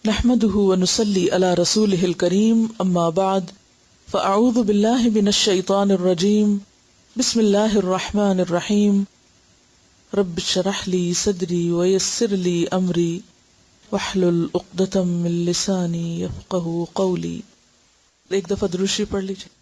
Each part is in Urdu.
نحمده ونصلي على رسوله الكريم اما بعد فاعوذ بالله من الشيطان الرجيم بسم الله الرحمن الرحيم رب اشرح لي صدري ويسر لي امري واحلل عقدة من لساني يفقهوا قولي. ایک دفعہ درود شریف پڑھ لیجیے.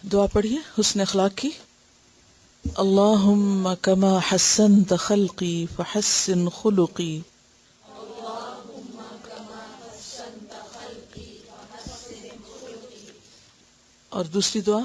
دعا پڑھیے حسن اخلاق کی. اللہم کما حسنت خلقی فحسن خلقی. اور دوسری دعا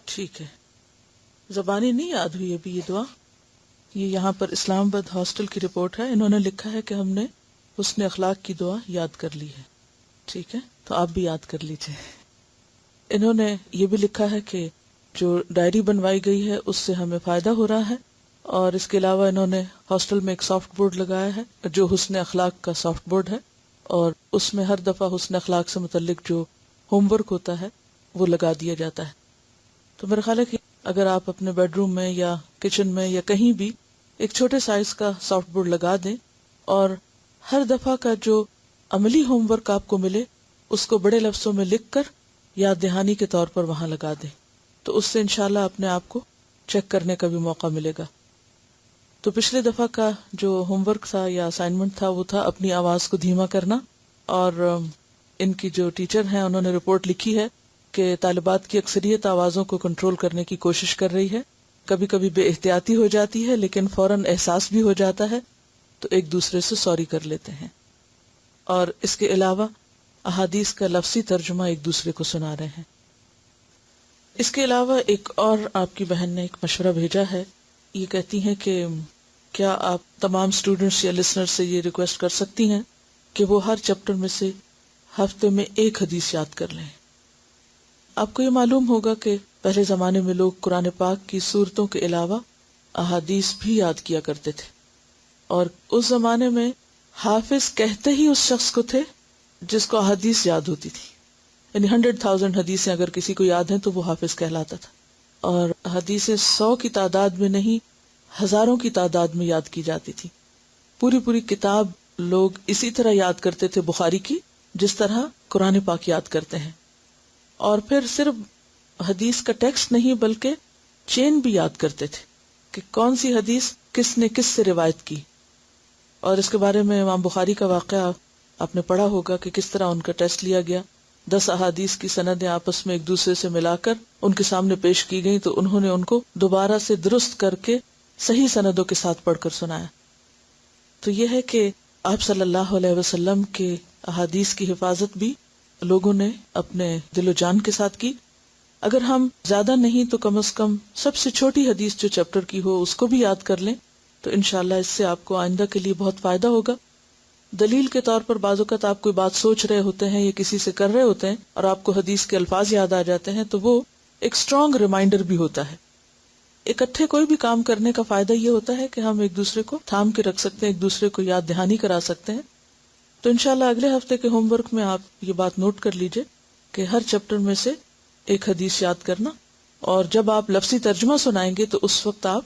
ٹھیک ہے. زبانی نہیں یاد ہوئی ابھی یہ دعا. یہ یہاں پر اسلام آباد ہاسٹل کی رپورٹ ہے. انہوں نے لکھا ہے کہ ہم نے حسن اخلاق کی دعا یاد کر لی ہے. ٹھیک ہے, تو آپ بھی یاد کر لیجئے. انہوں نے یہ بھی لکھا ہے کہ جو ڈائری بنوائی گئی ہے اس سے ہمیں فائدہ ہو رہا ہے, اور اس کے علاوہ انہوں نے ہاسٹل میں ایک سافٹ بورڈ لگایا ہے جو حسن اخلاق کا سافٹ بورڈ ہے, اور اس میں ہر دفعہ حسن اخلاق سے متعلق جو ہوم ورک ہوتا ہے وہ لگا دیا جاتا ہے. تو میرا خیال ہے کہ اگر آپ اپنے بیڈ روم میں یا کچن میں یا کہیں بھی ایک چھوٹے سائز کا سافٹ بورڈ لگا دیں, اور ہر دفعہ کا جو عملی ہوم ورک آپ کو ملے اس کو بڑے لفظوں میں لکھ کر یاد دہانی کے طور پر وہاں لگا دیں, تو اس سے انشاءاللہ اپنے آپ کو چیک کرنے کا بھی موقع ملے گا. تو پچھلے دفعہ کا جو ہوم ورک تھا یا اسائنمنٹ تھا وہ تھا اپنی آواز کو دھیما کرنا, اور ان کی جو ٹیچر ہیں انہوں نے رپورٹ لکھی ہے کہ طالبات کی اکثریت آوازوں کو کنٹرول کرنے کی کوشش کر رہی ہے. کبھی کبھی بے احتیاطی ہو جاتی ہے لیکن فوراً احساس بھی ہو جاتا ہے تو ایک دوسرے سے سوری کر لیتے ہیں, اور اس کے علاوہ احادیث کا لفظی ترجمہ ایک دوسرے کو سنا رہے ہیں. اس کے علاوہ ایک اور آپ کی بہن نے ایک مشورہ بھیجا ہے. یہ کہتی ہیں کہ کیا آپ تمام اسٹوڈنٹس یا لسنر سے یہ ریکویسٹ کر سکتی ہیں کہ وہ ہر چیپٹر میں سے ہفتے میں ایک حدیث یاد کر لیں. آپ کو یہ معلوم ہوگا کہ پہلے زمانے میں لوگ قرآن پاک کی سورتوں کے علاوہ احادیث بھی یاد کیا کرتے تھے, اور اس زمانے میں حافظ کہتے ہی اس شخص کو تھے جس کو احادیث یاد ہوتی تھی. یعنی 100,000 حدیثیں اگر کسی کو یاد ہیں تو وہ حافظ کہلاتا تھا, اور حدیثیں 100 کی تعداد میں نہیں ہزاروں کی تعداد میں یاد کی جاتی تھی. پوری کتاب لوگ اسی طرح یاد کرتے تھے بخاری کی جس طرح قرآن پاک یاد کرتے ہیں, اور پھر صرف حدیث کا ٹیکسٹ نہیں بلکہ چین بھی یاد کرتے تھے کہ کون سی حدیث کس نے کس سے روایت کی. اور اس کے بارے میں امام بخاری کا واقعہ آپ نے پڑھا ہوگا کہ کس طرح ان کا ٹیسٹ لیا گیا. 10 احادیث کی سندیں آپس میں ایک دوسرے سے ملا کر ان کے سامنے پیش کی گئی تو انہوں نے ان کو دوبارہ سے درست کر کے صحیح سندوں کے ساتھ پڑھ کر سنایا. تو یہ ہے کہ آپ صلی اللہ علیہ وسلم کے احادیث کی حفاظت بھی لوگوں نے اپنے دل و جان کے ساتھ کی. اگر ہم زیادہ نہیں تو کم از کم سب سے چھوٹی حدیث جو چیپٹر کی ہو اس کو بھی یاد کر لیں تو انشاءاللہ اس سے آپ کو آئندہ کے لیے بہت فائدہ ہوگا. دلیل کے طور پر بعض اوقات آپ کوئی بات سوچ رہے ہوتے ہیں یا کسی سے کر رہے ہوتے ہیں اور آپ کو حدیث کے الفاظ یاد آ جاتے ہیں تو وہ ایک اسٹرانگ ریمائنڈر بھی ہوتا ہے. اکٹھے کوئی بھی کام کرنے کا فائدہ یہ ہوتا ہے کہ ہم ایک دوسرے کو تھام کے رکھ سکتے ہیں, ایک دوسرے کو یاد دہانی کرا سکتے ہیں. تو انشاءاللہ اگلے ہفتے کے ہوم ورک میں آپ یہ بات نوٹ کر لیجئے کہ ہر چیپٹر میں سے ایک حدیث یاد کرنا, اور جب آپ لفظی ترجمہ سنائیں گے تو اس وقت آپ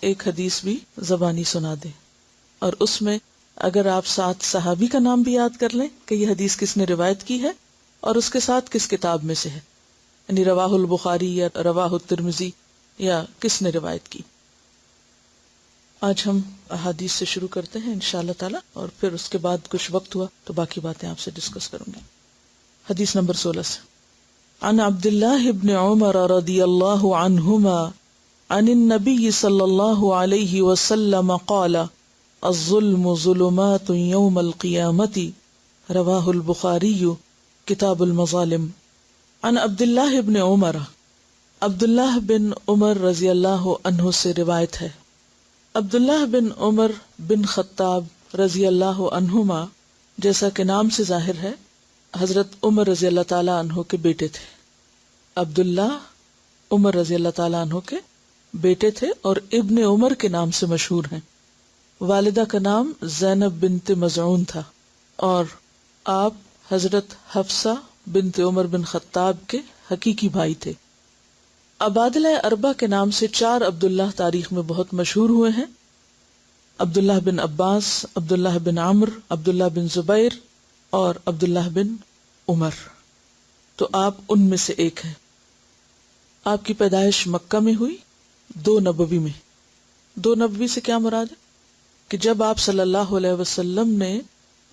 ایک حدیث بھی زبانی سنا دیں, اور اس میں اگر آپ ساتھ صحابی کا نام بھی یاد کر لیں کہ یہ حدیث کس نے روایت کی ہے اور اس کے ساتھ کس کتاب میں سے ہے, یعنی رواہ البخاری یا رواہ الترمذی یا کس نے روایت کی. آج ہم احادیث سے شروع کرتے ہیں انشاءاللہ تعالی, اور پھر اس کے بعد کچھ وقت ہوا تو باقی باتیں آپ سے ڈسکس کروں گی. حدیث نمبر 16 سے عن عبداللہ ابن عمر رضی اللہ عنہما عن النبي صلى الله عليه وسلم قال الظلم ظلمات يوم القيامة رواه البخاري کتاب المظالم. عن عبد اللہ بن عمر، عبداللہ بن عمر رضی اللہ عنہ سے روایت ہے. عبداللہ بن عمر بن خطاب رضی اللہ عنہما جیسا کہ نام سے ظاہر ہے حضرت عمر رضی اللہ تعالی عنہ کے بیٹے تھے. عبداللہ عمر رضی اللہ تعالی عنہ کے بیٹے تھے اور ابن عمر کے نام سے مشہور ہیں. والدہ کا نام زینب بنت مزعون تھا اور آپ حضرت حفصہ بنت عمر بن خطاب کے حقیقی بھائی تھے. عبادلہ اربع کے نام سے 4 عبداللہ تاریخ میں بہت مشہور ہوئے ہیں. عبداللہ بن عباس، عبداللہ بن عمر، عبداللہ بن زبیر اور عبداللہ بن عمر. تو آپ ان میں سے ایک ہیں. آپ کی پیدائش مکہ میں ہوئی 2 نبوی میں. 2 نبوی سے کیا مراد ہے کہ جب آپ صلی اللہ علیہ وسلم نے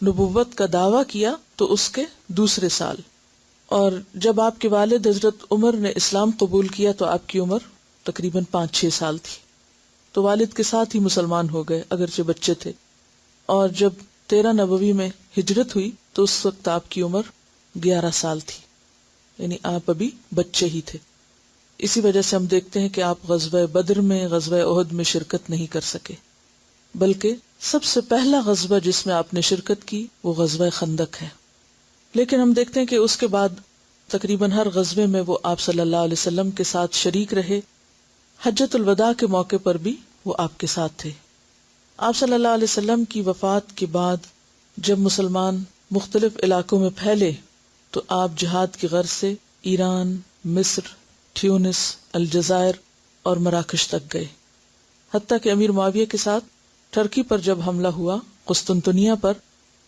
نبوت کا دعویٰ کیا تو اس کے دوسرے سال، اور جب آپ کے والد حضرت عمر نے اسلام قبول کیا تو آپ کی عمر تقریباً 5-6 سال تھی. تو والد کے ساتھ ہی مسلمان ہو گئے اگرچہ بچے تھے. اور جب 13 نبوی میں ہجرت ہوئی تو اس وقت آپ کی عمر 11 سال تھی، یعنی آپ ابھی بچے ہی تھے. اسی وجہ سے ہم دیکھتے ہیں کہ آپ غزوہ بدر میں، غزوہ احد میں شرکت نہیں کر سکے، بلکہ سب سے پہلا غزوہ جس میں آپ نے شرکت کی وہ غزوہ خندق ہے. لیکن ہم دیکھتے ہیں کہ اس کے بعد تقریباً ہر غزوے میں وہ آپ صلی اللہ علیہ وسلم کے ساتھ شریک رہے. حجۃ الوداع کے موقع پر بھی وہ آپ کے ساتھ تھے. آپ صلی اللہ علیہ وسلم کی وفات کے بعد جب مسلمان مختلف علاقوں میں پھیلے تو آپ جہاد کی غرض سے ایران، مصر، ٹیونس، الجزائر اور مراکش تک گئے. حتیٰ کہ امیر معاویہ کے ساتھ ٹرکی پر جب حملہ ہوا قسطنطنیہ پر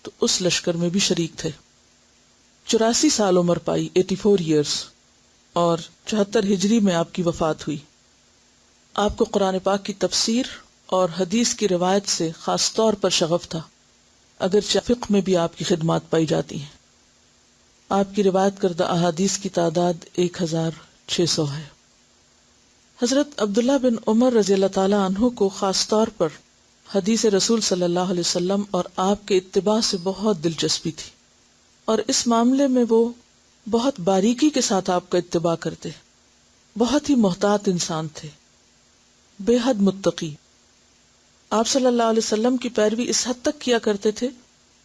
تو اس لشکر میں بھی شریک تھے. 84 سال عمر پائی، 84 ایئرس، اور 74 ہجری میں آپ کی وفات ہوئی. آپ کو قرآن پاک کی تفسیر اور حدیث کی روایت سے خاص طور پر شغف تھا، اگرچہ فقہ میں بھی آپ کی خدمات پائی جاتی ہیں. آپ کی روایت کردہ احادیث کی تعداد 1600 ہے. حضرت عبداللہ بن عمر رضی اللہ تعالی عنہ کو خاص طور پر حدیث رسول صلی اللہ علیہ وسلم اور آپ کے اتباع سے بہت دلچسپی تھی، اور اس معاملے میں وہ بہت باریکی کے ساتھ آپ کا اتباع کرتے. بہت ہی محتاط انسان تھے، بے حد متقی. آپ صلی اللہ علیہ وسلم کی پیروی اس حد تک کیا کرتے تھے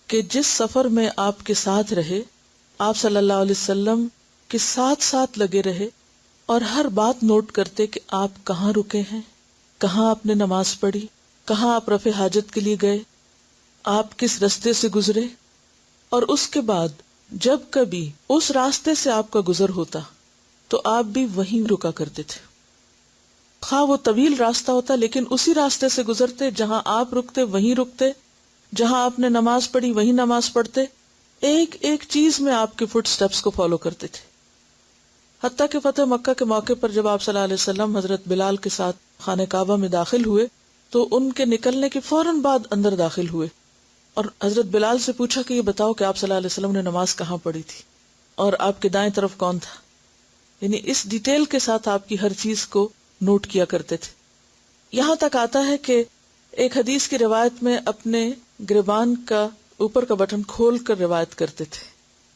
کہ جس سفر میں آپ کے ساتھ رہے آپ صلی اللہ علیہ وسلم کے ساتھ ساتھ لگے رہے اور ہر بات نوٹ کرتے کہ آپ کہاں رکے ہیں، کہاں آپ نے نماز پڑھی، کہاں آپ رفع حاجت کے لیے گئے، آپ کس راستے سے گزرے. اور اس کے بعد جب کبھی اس راستے سے آپ کا گزر ہوتا تو آپ بھی وہیں رکا کرتے تھے. خواہ وہ طویل راستہ ہوتا لیکن اسی راستے سے گزرتے، جہاں آپ رکتے وہیں رکتے، جہاں آپ نے نماز پڑھی وہیں نماز پڑھتے. ایک ایک چیز میں آپ کے فٹ سٹیپس کو فالو کرتے تھے. حتیٰ کہ فتح مکہ کے موقع پر جب آپ صلی اللہ علیہ وسلم حضرت بلال کے ساتھ خانہ کعبہ میں داخل ہوئے تو ان کے نکلنے کے فوراً بعد اندر داخل ہوئے اور حضرت بلال سے پوچھا کہ یہ بتاؤ کہ آپ صلی اللہ علیہ وسلم نے نماز کہاں پڑھی تھی اور آپ کے دائیں طرف کون تھا. یعنی اس ڈیٹیل کے ساتھ آپ کی ہر چیز کو نوٹ کیا کرتے تھے. یہاں تک آتا ہے کہ ایک حدیث کی روایت میں اپنے گریبان کا اوپر کا بٹن کھول کر روایت کرتے تھے.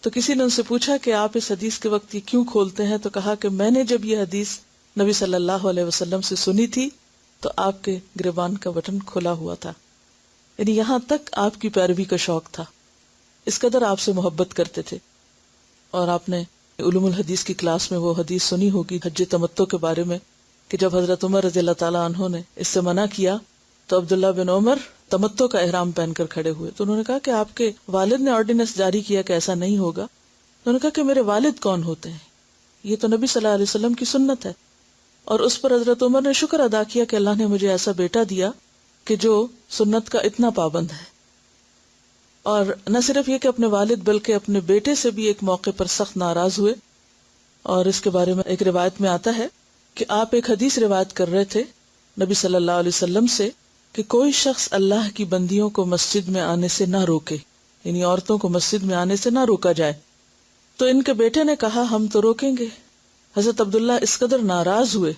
تو کسی نے ان سے پوچھا کہ آپ اس حدیث کے وقت یہ کیوں کھولتے ہیں؟ تو کہا کہ میں نے جب یہ حدیث نبی صلی اللہ علیہ وسلم سے سنی تھی تو آپ کے گریبان کا بٹن کھلا ہوا تھا. یعنی یہاں تک آپ کی پیروی کا شوق تھا، اس قدر آپ سے محبت کرتے تھے. اور آپ نے علوم الحدیث کی کلاس میں وہ حدیث سنی ہوگی حج تمتع کے بارے میں کہ جب حضرت عمر رضی اللہ تعالیٰ عنہ نے اس سے منع کیا تو عبداللہ بن عمر تمتع کا احرام پہن کر کھڑے ہوئے. تو انہوں نے کہا کہ آپ کے والد نے آرڈیننس جاری کیا کہ ایسا نہیں ہوگا. انہوں نے کہا کہ میرے والد کون ہوتے ہیں، یہ تو نبی صلی اللہ علیہ وسلم کی سنت ہے. اور اس پر حضرت عمر نے شکر ادا کیا کہ اللہ نے مجھے ایسا بیٹا دیا کہ جو سنت کا اتنا پابند ہے. اور نہ صرف یہ کہ اپنے والد بلکہ اپنے بیٹے سے بھی ایک موقع پر سخت ناراض ہوئے. اور اس کے بارے میں ایک روایت میں آتا ہے کہ آپ ایک حدیث روایت کر رہے تھے نبی صلی اللہ علیہ وسلم سے کہ کوئی شخص اللہ کی بندیوں کو مسجد میں آنے سے نہ روکے، یعنی عورتوں کو مسجد میں آنے سے نہ روکا جائے. تو ان کے بیٹے نے کہا ہم تو روکیں گے. حضرت عبداللہ اس قدر ناراض ہوئے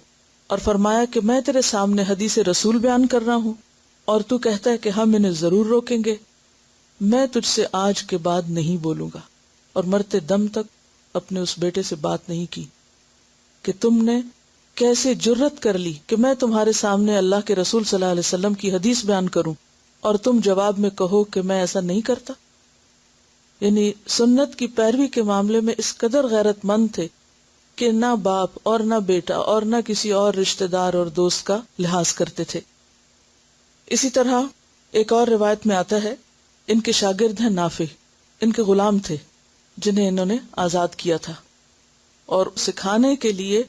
اور فرمایا کہ میں تیرے سامنے حدیث رسول بیان کر رہا ہوں اور تو کہتا ہے کہ ہم انہیں ضرور روکیں گے. میں تجھ سے آج کے بعد نہیں بولوں گا. اور مرتے دم تک اپنے اس بیٹے سے بات نہیں کی کہ تم نے کیسے جرت کر لی کہ میں تمہارے سامنے اللہ کے رسول صلی اللہ علیہ وسلم کی حدیث بیان کروں اور تم جواب میں کہو کہ میں ایسا نہیں کرتا. یعنی سنت کی پیروی کے معاملے میں اس قدر غیرت مند تھے کہ نہ باپ اور نہ بیٹا اور نہ کسی اور رشتہ دار اور دوست کا لحاظ کرتے تھے. اسی طرح ایک اور روایت میں آتا ہے ان کے شاگرد ہیں نافع، ان کے غلام تھے جنہیں انہوں نے آزاد کیا تھا اور سکھانے کے لیے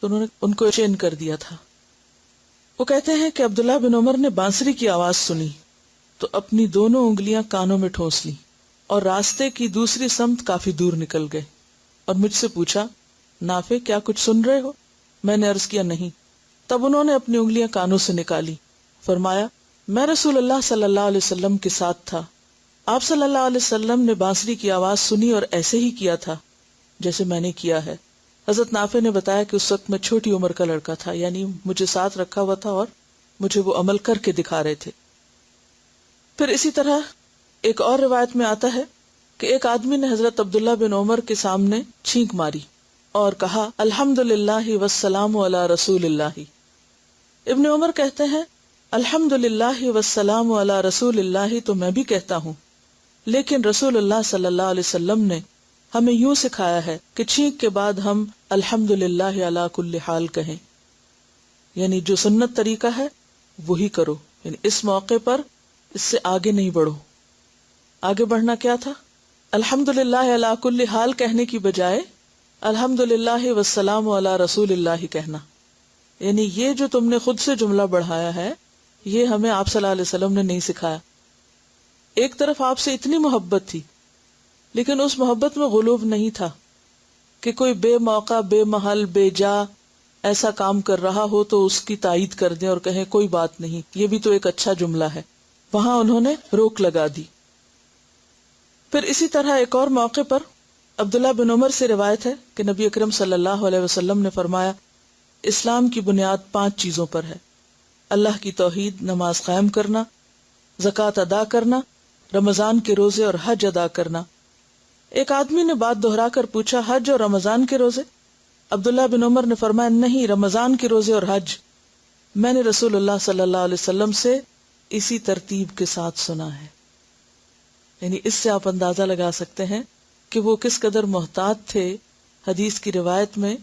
انہوں نے ان کو چین کر دیا تھا. وہ کہتے ہیں کہ عبداللہ بن عمر نے بانسری کی آواز سنی تو اپنی دونوں انگلیاں کانوں میں ٹھونس لیں اور راستے کی دوسری سمت کافی دور نکل گئے اور مجھ سے پوچھا نافع کیا کچھ سن رہے ہو؟ میں نے عرض کیا نہیں. تب انہوں نے اپنی انگلیاں کانوں سے نکالی. فرمایا میں رسول اللہ صلی اللہ علیہ وسلم کے ساتھ تھا. آپ صلی اللہ علیہ وسلم نے بانسری کی آواز سنی اور ایسے ہی کیا تھا جیسے میں نے کیا ہے. حضرت نافع نے بتایا کہ اس وقت میں چھوٹی عمر کا لڑکا تھا، یعنی مجھے ساتھ رکھا ہوا تھا اور مجھے وہ عمل کر کے دکھا رہے تھے. پھر اسی طرح ایک اور روایت میں آتا ہے کہ ایک آدمی نے حضرت عبداللہ بن عمر کے سامنے چھینک ماری اور کہا الحمدللہ والسلام علی رسول اللہ. ابن عمر کہتے ہیں الحمدللہ والسلام علی رسول اللہ تو میں بھی کہتا ہوں، لیکن رسول اللہ صلی اللہ علیہ وسلم نے ہمیں یوں سکھایا ہے کہ چھینک کے بعد ہم الحمدللہ علی کل حال کہیں. یعنی جو سنت طریقہ ہے وہی کرو، یعنی اس موقع پر اس سے آگے نہیں بڑھو. آگے بڑھنا کیا تھا؟ الحمدللہ علی کل حال کہنے کی بجائے الحمدللہ والسلام علی رسول اللہ کہنا. یعنی یہ جو تم نے خود سے جملہ بڑھایا ہے یہ ہمیں آپ صلی اللہ علیہ وسلم نے نہیں سکھایا. ایک طرف آپ سے اتنی محبت تھی لیکن اس محبت میں غلوب نہیں تھا کہ کوئی بے موقع بے محل بے جا ایسا کام کر رہا ہو تو اس کی تائید کر دیں اور کہیں کوئی بات نہیں، یہ بھی تو ایک اچھا جملہ ہے. وہاں انہوں نے روک لگا دی. پھر اسی طرح ایک اور موقع پر عبداللہ بن عمر سے روایت ہے کہ نبی اکرم صلی اللہ علیہ وسلم نے فرمایا اسلام کی بنیاد 5 چیزوں پر ہے: اللہ کی توحید، نماز قائم کرنا، زکوٰۃ ادا کرنا، رمضان کے روزے اور حج ادا کرنا. ایک آدمی نے بات دہرا کر پوچھا حج اور رمضان کے روزے؟ عبداللہ بن عمر نے فرمایا نہیں، رمضان کے روزے اور حج. میں نے رسول اللہ صلی اللہ علیہ وسلم سے اسی ترتیب کے ساتھ سنا ہے. یعنی اس سے آپ اندازہ لگا سکتے ہیں کہ وہ کس قدر محتاط تھے حدیث کی روایت میں.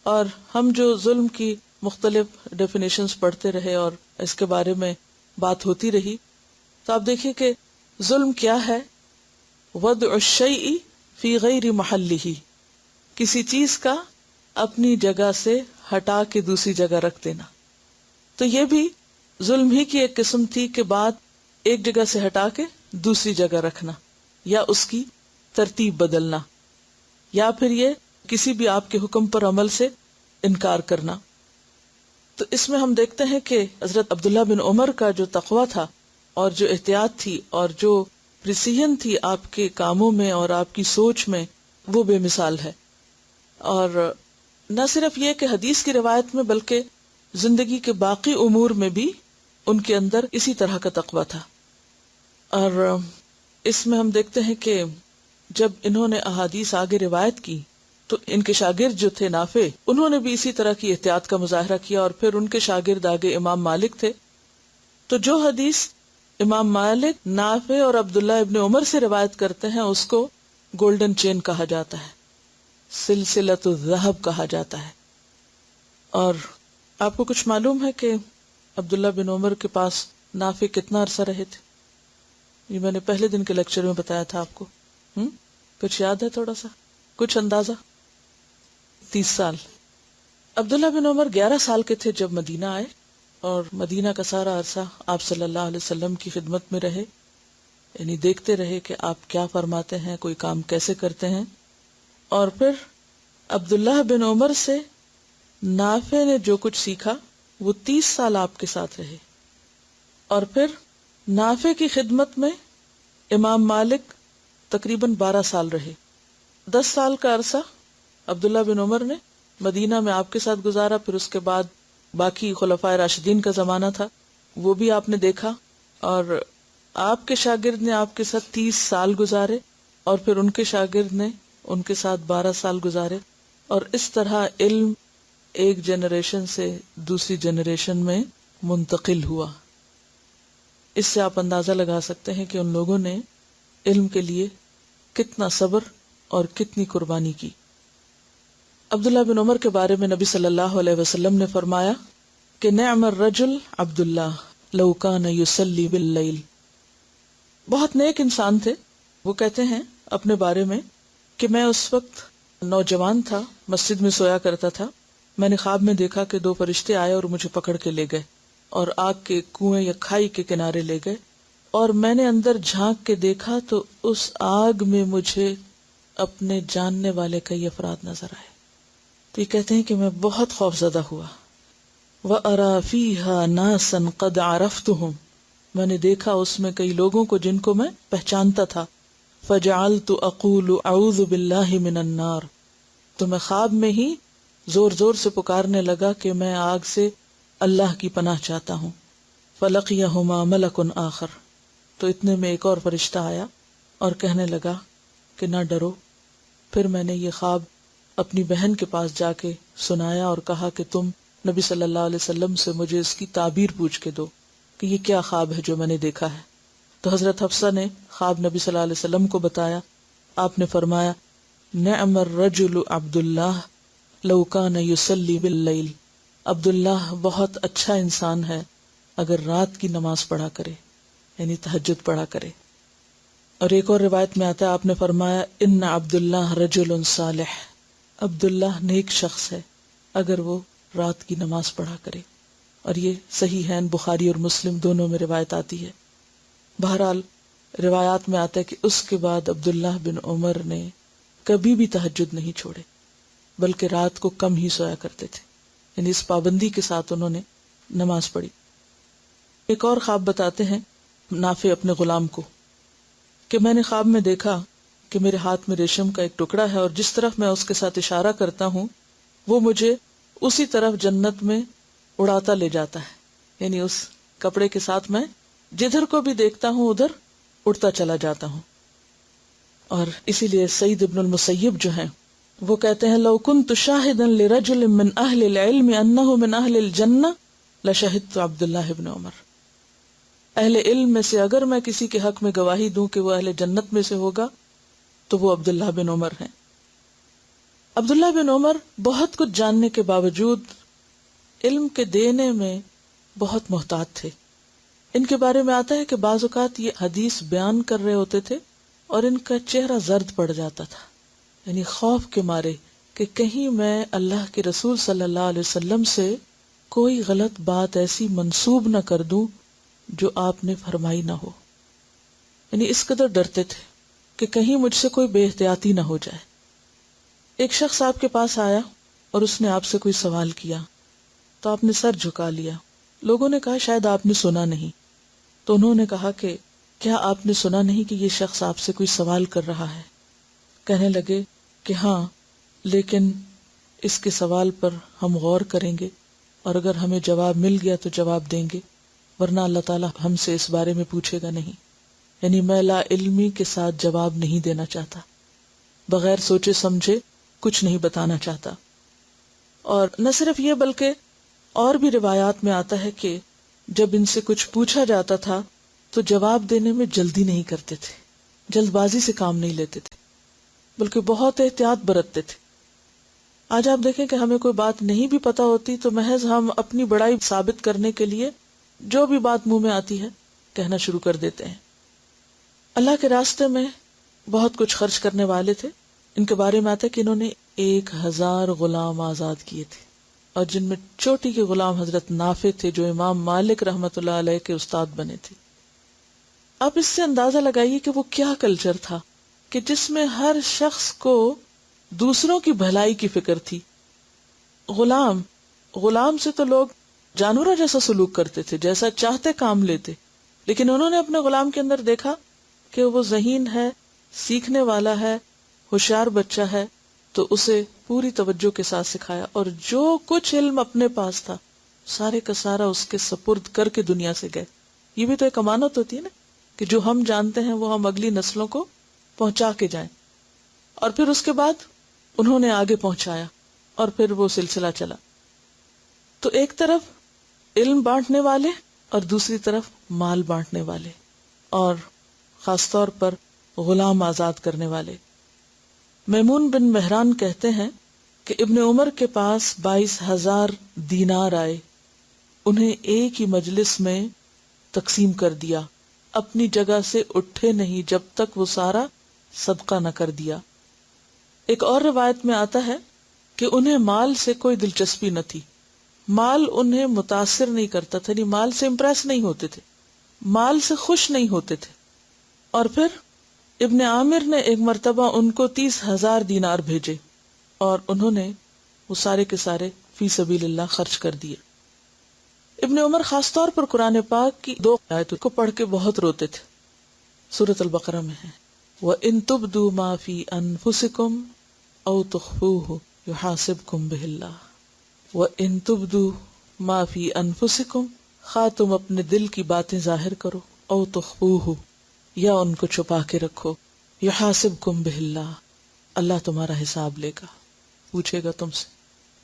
اور ہم جو ظلم کی مختلف ڈیفینیشنز پڑھتے رہے اور اس کے بارے میں بات ہوتی رہی تو آپ دیکھیں کہ ظلم کیا ہے؟ وضع الشیء فی غیر محلہ، کسی چیز کا اپنی جگہ سے ہٹا کے دوسری جگہ رکھ دینا. تو یہ بھی ظلم ہی کی ایک قسم تھی کہ بات ایک جگہ سے ہٹا کے دوسری جگہ رکھنا یا اس کی ترتیب بدلنا، یا پھر یہ کسی بھی آپ کے حکم پر عمل سے انکار کرنا. تو اس میں ہم دیکھتے ہیں کہ حضرت عبداللہ بن عمر کا جو تقویٰ تھا اور جو احتیاط تھی اور جو پریسیژن تھی آپ کے کاموں میں اور آپ کی سوچ میں، وہ بے مثال ہے. اور نہ صرف یہ کہ حدیث کی روایت میں بلکہ زندگی کے باقی امور میں بھی ان کے اندر اسی طرح کا تقویٰ تھا. اور اس میں ہم دیکھتے ہیں کہ جب انہوں نے احادیث آگے روایت کی تو ان کے شاگرد جو تھے نافع، انہوں نے بھی اسی طرح کی احتیاط کا مظاہرہ کیا. اور پھر ان کے شاگرد آگے امام مالک تھے، تو جو حدیث امام مالک، نافع اور عبداللہ ابن عمر سے روایت کرتے ہیں اس کو گولڈن چین کہا جاتا ہے، سلسلۃ الذہب کہا جاتا ہے. اور آپ کو کچھ معلوم ہے کہ عبداللہ بن عمر کے پاس نافع کتنا عرصہ رہے تھے؟ یہ میں نے پہلے دن کے لیکچر میں بتایا تھا آپ کو. کچھ یاد ہے؟ تھوڑا سا کچھ اندازہ؟ 30 سال. عبداللہ بن عمر 11 سال کے تھے جب مدینہ آئے اور مدینہ کا سارا عرصہ آپ صلی اللہ علیہ وسلم کی خدمت میں رہے، یعنی دیکھتے رہے کہ آپ کیا فرماتے ہیں، کوئی کام کیسے کرتے ہیں. اور پھر عبداللہ بن عمر سے نافع نے جو کچھ سیکھا وہ 30 سال آپ کے ساتھ رہے. اور پھر نافع کی خدمت میں امام مالک تقریباً 12 سال رہے. 10 سال کا عرصہ عبداللہ بن عمر نے مدینہ میں آپ کے ساتھ گزارا، پھر اس کے بعد باقی خلفائے راشدین کا زمانہ تھا، وہ بھی آپ نے دیکھا، اور آپ کے شاگرد نے آپ کے ساتھ 30 سال گزارے، اور پھر ان کے شاگرد نے ان کے ساتھ 12 سال گزارے، اور اس طرح علم ایک جنریشن سے دوسری جنریشن میں منتقل ہوا۔ اس سے آپ اندازہ لگا سکتے ہیں کہ ان لوگوں نے علم کے لیے کتنا صبر اور کتنی قربانی کی۔ عبداللہ بن عمر کے بارے میں نبی صلی اللہ علیہ وسلم نے فرمایا کہ نعم الرجل عبداللہ لو کان یصلی باللیل، بہت نیک انسان تھے۔ وہ کہتے ہیں اپنے بارے میں کہ میں اس وقت نوجوان تھا، مسجد میں سویا کرتا تھا، میں نے خواب میں دیکھا کہ 2 فرشتے آئے اور مجھے پکڑ کے لے گئے اور آگ کے کنویں یا کھائی کے کنارے لے گئے، اور میں نے اندر جھانک کے دیکھا تو اس آگ میں مجھے اپنے جاننے والے کئی افراد نظر آئے۔ تو یہ کہتے ہیں کہ میں بہت خوفزدہ ہوا۔ وَأَرَى فِيهَا نَاسًا قَدْ عَرَفْتُهُمْ، میں نے دیکھا اس میں کئی لوگوں کو جن کو میں پہچانتا تھا۔ فَجَعَلْتُ أَقُولُ أَعُوذُ بِاللَّهِ مِنَ النَّارِ، تو میں خواب میں ہی زور زور سے پکارنے لگا کہ میں آگ سے اللہ کی پناہ چاہتا ہوں۔ فَلَقِيَهُمَا مَلَكٌ آخر، تو اتنے میں ایک اور فرشتہ آیا اور کہنے لگا کہ نہ ڈرو۔ پھر میں نے یہ خواب اپنی بہن کے پاس جا کے سنایا اور کہا کہ تم نبی صلی اللہ علیہ وسلم سے مجھے اس کی تعبیر پوچھ کے دو کہ یہ کیا خواب ہے جو میں نے دیکھا ہے۔ تو حضرت حفصہ نے خواب نبی صلی اللہ علیہ وسلم کو بتایا۔ آپ نے فرمایا نعم الرجل عبداللہ لو کان یصلی باللیل، عبداللہ بہت اچھا انسان ہے اگر رات کی نماز پڑھا کرے، یعنی تہجد پڑھا کرے۔ اور ایک اور روایت میں آتا ہے آپ نے فرمایا ان عبداللہ رجل صالح، عبداللہ نیک شخص ہے اگر وہ رات کی نماز پڑھا کرے۔ اور یہ صحیح ہے، بخاری اور مسلم دونوں میں روایت آتی ہے۔ بہرحال روایات میں آتا ہے کہ اس کے بعد عبداللہ بن عمر نے کبھی بھی تہجد نہیں چھوڑے، بلکہ رات کو کم ہی سویا کرتے تھے، یعنی اس پابندی کے ساتھ انہوں نے نماز پڑھی۔ ایک اور خواب بتاتے ہیں نافع اپنے غلام کو کہ میں نے خواب میں دیکھا کہ میرے ہاتھ میں ریشم کا ایک ٹکڑا ہے اور جس طرف میں اس کے ساتھ اشارہ کرتا ہوں وہ مجھے اسی طرف جنت میں اڑاتا لے جاتا ہے، یعنی اس کپڑے کے ساتھ میں جدھر کو بھی دیکھتا ہوں ادھر اڑتا چلا جاتا ہوں۔ اور اسی لیے سعید ابن المسیب جو ہیں وہ کہتے ہیں لو کنت شاہدا لرجل من اہل العلم انہ من اہل الجنہ لشہدت عبداللہ ابن عمر، اہل علم میں سے اگر میں کسی کے حق میں گواہی دوں کہ وہ اہل جنت میں سے ہوگا تو وہ عبداللہ بن عمر ہیں۔ عبداللہ بن عمر بہت کچھ جاننے کے باوجود علم کے دینے میں بہت محتاط تھے۔ ان کے بارے میں آتا ہے کہ بعض اوقات یہ حدیث بیان کر رہے ہوتے تھے اور ان کا چہرہ زرد پڑ جاتا تھا، یعنی خوف کے مارے کہ کہیں میں اللہ کے رسول صلی اللہ علیہ وسلم سے کوئی غلط بات ایسی منسوب نہ کر دوں جو آپ نے فرمائی نہ ہو، یعنی اس قدر ڈرتے تھے کہ کہیں مجھ سے کوئی بے احتیاطی نہ ہو جائے۔ ایک شخص آپ کے پاس آیا اور اس نے آپ سے کوئی سوال کیا تو آپ نے سر جھکا لیا۔ لوگوں نے کہا شاید آپ نے سنا نہیں، تو انہوں نے کہا کہ کیا آپ نے سنا نہیں کہ یہ شخص آپ سے کوئی سوال کر رہا ہے؟ کہنے لگے کہ ہاں، لیکن اس کے سوال پر ہم غور کریں گے اور اگر ہمیں جواب مل گیا تو جواب دیں گے، ورنہ اللہ تعالیٰ ہم سے اس بارے میں پوچھے گا نہیں۔ یعنی میں لا علمی کے ساتھ جواب نہیں دینا چاہتا، بغیر سوچے سمجھے کچھ نہیں بتانا چاہتا۔ اور نہ صرف یہ بلکہ اور بھی روایات میں آتا ہے کہ جب ان سے کچھ پوچھا جاتا تھا تو جواب دینے میں جلدی نہیں کرتے تھے، جلد بازی سے کام نہیں لیتے تھے، بلکہ بہت احتیاط برتتے تھے۔ آج آپ دیکھیں کہ ہمیں کوئی بات نہیں بھی پتا ہوتی تو محض ہم اپنی بڑائی ثابت کرنے کے لیے جو بھی بات منہ میں آتی ہے کہنا شروع کر دیتے ہیں۔ اللہ کے راستے میں بہت کچھ خرچ کرنے والے تھے۔ ان کے بارے میں آتا ہے کہ انہوں نے 1000 غلام آزاد کیے تھے، اور جن میں چوٹی کے غلام حضرت نافع تھے جو امام مالک رحمت اللہ علیہ کے استاد بنے تھے۔ آپ اس سے اندازہ لگائیے کہ وہ کیا کلچر تھا کہ جس میں ہر شخص کو دوسروں کی بھلائی کی فکر تھی۔ غلام سے تو لوگ جانوروں جیسا سلوک کرتے تھے، جیسا چاہتے کام لیتے، لیکن انہوں نے اپنے غلام کے اندر دیکھا کہ وہ ذہین ہے، سیکھنے والا ہے، ہوشیار بچہ ہے، تو اسے پوری توجہ کے ساتھ سکھایا، اور جو کچھ علم اپنے پاس تھا سارے کا سارا اس کے سپرد کر کے دنیا سے گئے. یہ بھی تو ایک امانت ہوتی ہے نا کہ جو ہم جانتے ہیں وہ ہم اگلی نسلوں کو پہنچا کے جائیں. اور پھر اس کے بعد انہوں نے آگے پہنچایا اور پھر وہ سلسلہ چلا. تو ایک طرف علم بانٹنے والے اور دوسری طرف مال بانٹنے والے اور خاص طور پر غلام آزاد کرنے والے. میمون بن مہران کہتے ہیں کہ ابن عمر کے پاس 22,000 دینار آئے. انہیں ایک ہی مجلس میں تقسیم کر دیا. اپنی جگہ سے اٹھے نہیں جب تک وہ سارا صدقہ نہ کر دیا. ایک اور روایت میں آتا ہے کہ انہیں مال سے کوئی دلچسپی نہ تھی. مال انہیں متاثر نہیں کرتا تھا، یعنی مال سے امپریس نہیں ہوتے تھے، مال سے خوش نہیں ہوتے تھے. اور پھر ابن عامر نے ایک مرتبہ ان کو 30,000 دینار بھیجے اور انہوں نے وہ سارے کے سارے فی سبیل اللہ خرچ کر دیے. ابن عمر خاص طور پر قرآن پاک کی 2 آیتوں کو پڑھ کے بہت روتے تھے. سورۃ البقرہ میں ہے وَإِن تُبْدُوا مَا فِي أَنفُسِكُمْ أَوْ تُخْفُوهُ يُحَاسِبْكُم بِهِ اللَّهُ وَإِن تُبْدُوا مَا فِي أَنفُسِكُمْ خواہ تم اپنے دل کی باتیں ظاہر کرو أَوْ تُخْفُوهُ یا ان کو چھپا کے رکھو يُحَاسِبْكُم بِهِ اللَّهُ اللہ تمہارا حساب لے گا، پوچھے گا تم سے.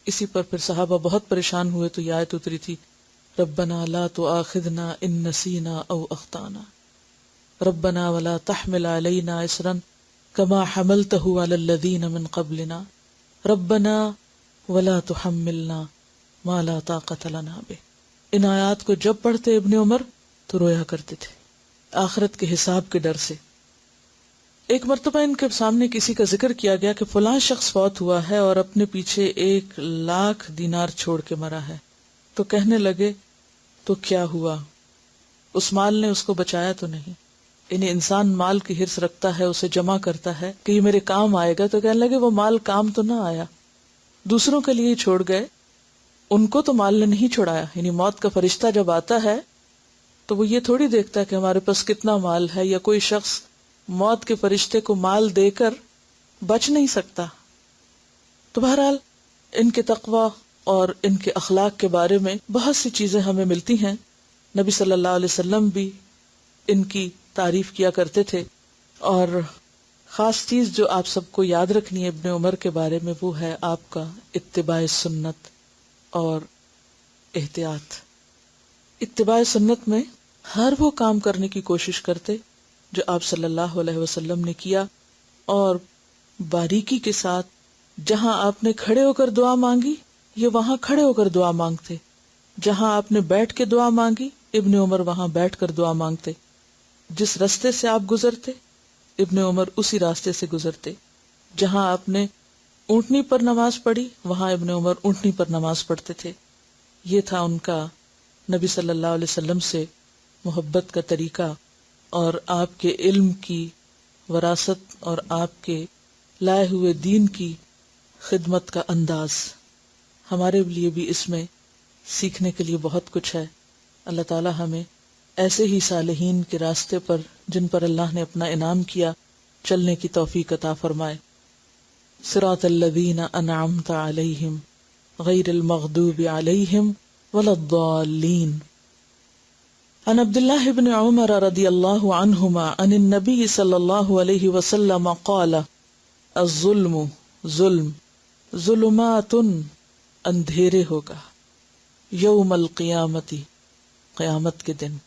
اسی پر پھر صحابہ بہت پریشان ہوئے تو یہ آیت اتری تھی ربنا لا تؤاخذنا ان نسینا او اخطانا ربنا ولا تحمل علینا اصرا كما حملته على الذین من قبلنا ربنا ولا تحملنا ما لا طاقت لنا به. ان آیات کو جب پڑھتے ابن عمر تو رویا کرتے تھے آخرت کے حساب کے ڈر سے. ایک مرتبہ ان کے سامنے کسی کا ذکر کیا گیا کہ فلاں شخص فوت ہوا ہے اور اپنے پیچھے 1,00,000 دینار چھوڑ کے مرا ہے. تو کہنے لگے تو کیا ہوا، اس مال نے اس کو بچایا تو نہیں. یعنی انسان مال کی حرص رکھتا ہے، اسے جمع کرتا ہے کہ یہ میرے کام آئے گا، تو کہنے لگے وہ مال کام تو نہ آیا، دوسروں کے لیے چھوڑ گئے، ان کو تو مال نے نہیں چھوڑایا. یعنی موت کا فرشتہ جب آتا ہے تو وہ یہ تھوڑی دیکھتا ہے کہ ہمارے پاس کتنا مال ہے، یا کوئی شخص موت کے فرشتے کو مال دے کر بچ نہیں سکتا. تو بہرحال ان کے تقوی اور ان کے اخلاق کے بارے میں بہت سی چیزیں ہمیں ملتی ہیں. نبی صلی اللہ علیہ وسلم بھی ان کی تعریف کیا کرتے تھے. اور خاص چیز جو آپ سب کو یاد رکھنی ہے ابن عمر کے بارے میں وہ ہے آپ کا اتباع سنت اور احتیاط. اتباع سنت میں ہر وہ کام کرنے کی کوشش کرتے جو آپ صلی اللہ علیہ وسلم نے کیا، اور باریکی کے ساتھ جہاں آپ نے کھڑے ہو کر دعا مانگی یہ وہاں کھڑے ہو کر دعا مانگتے، جہاں آپ نے بیٹھ کے دعا مانگی ابن عمر وہاں بیٹھ کر دعا مانگتے. جس راستے سے آپ گزرتے ابن عمر اسی راستے سے گزرتے. جہاں آپ نے اونٹنی پر نماز پڑھی وہاں ابن عمر اونٹنی پر نماز پڑھتے تھے. یہ تھا ان کا نبی صلی اللہ علیہ وسلم سے محبت کا طریقہ اور آپ کے علم کی وراثت اور آپ کے لائے ہوئے دین کی خدمت کا انداز. ہمارے لیے بھی اس میں سیکھنے کے لیے بہت کچھ ہے. اللہ تعالی ہمیں ایسے ہی صالحین کے راستے پر جن پر اللہ نے اپنا انعام کیا چلنے کی توفیق عطا فرمائے. صراط الذین انعمت علیہم غیر المغضوب علیہم ولا الضالین. عن عبداللہ بن عمر رضی اللہ عنہما عن النبی صلی اللہ علیہ وسلم قال الظلم ظلم ظلمات اندھیرے ہوگا یوم القیامتی قیامت کے دن.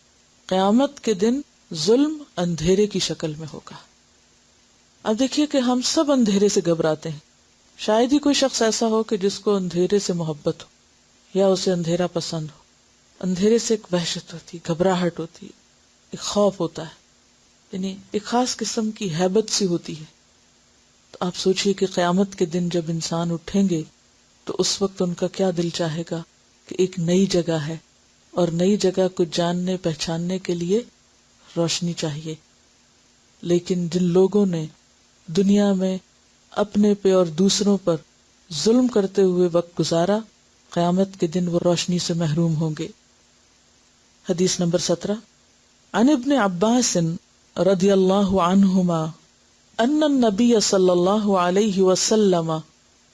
قیامت کے دن ظلم اندھیرے کی شکل میں ہوگا. اب دیکھیے کہ ہم سب اندھیرے سے گھبراتے ہیں. شاید ہی کوئی شخص ایسا ہو کہ جس کو اندھیرے سے محبت ہو یا اسے اندھیرا پسند ہو. اندھیرے سے ایک وحشت ہوتی، گھبراہٹ ہوتی، ایک خوف ہوتا ہے، یعنی ایک خاص قسم کی ہیبت سی ہوتی ہے. تو آپ سوچئے کہ قیامت کے دن جب انسان اٹھیں گے تو اس وقت ان کا کیا دل چاہے گا کہ ایک نئی جگہ ہے، اور نئی جگہ کو جاننے پہچاننے کے لیے روشنی چاہیے. لیکن جن لوگوں نے دنیا میں اپنے پہ اور دوسروں پر ظلم کرتے ہوئے وقت گزارا، قیامت کے دن وہ روشنی سے محروم ہوں گے. حدیث نمبر 17 عن ابن عباس رضی اللہ عنہما ان النبی صلی اللہ علیہ وسلم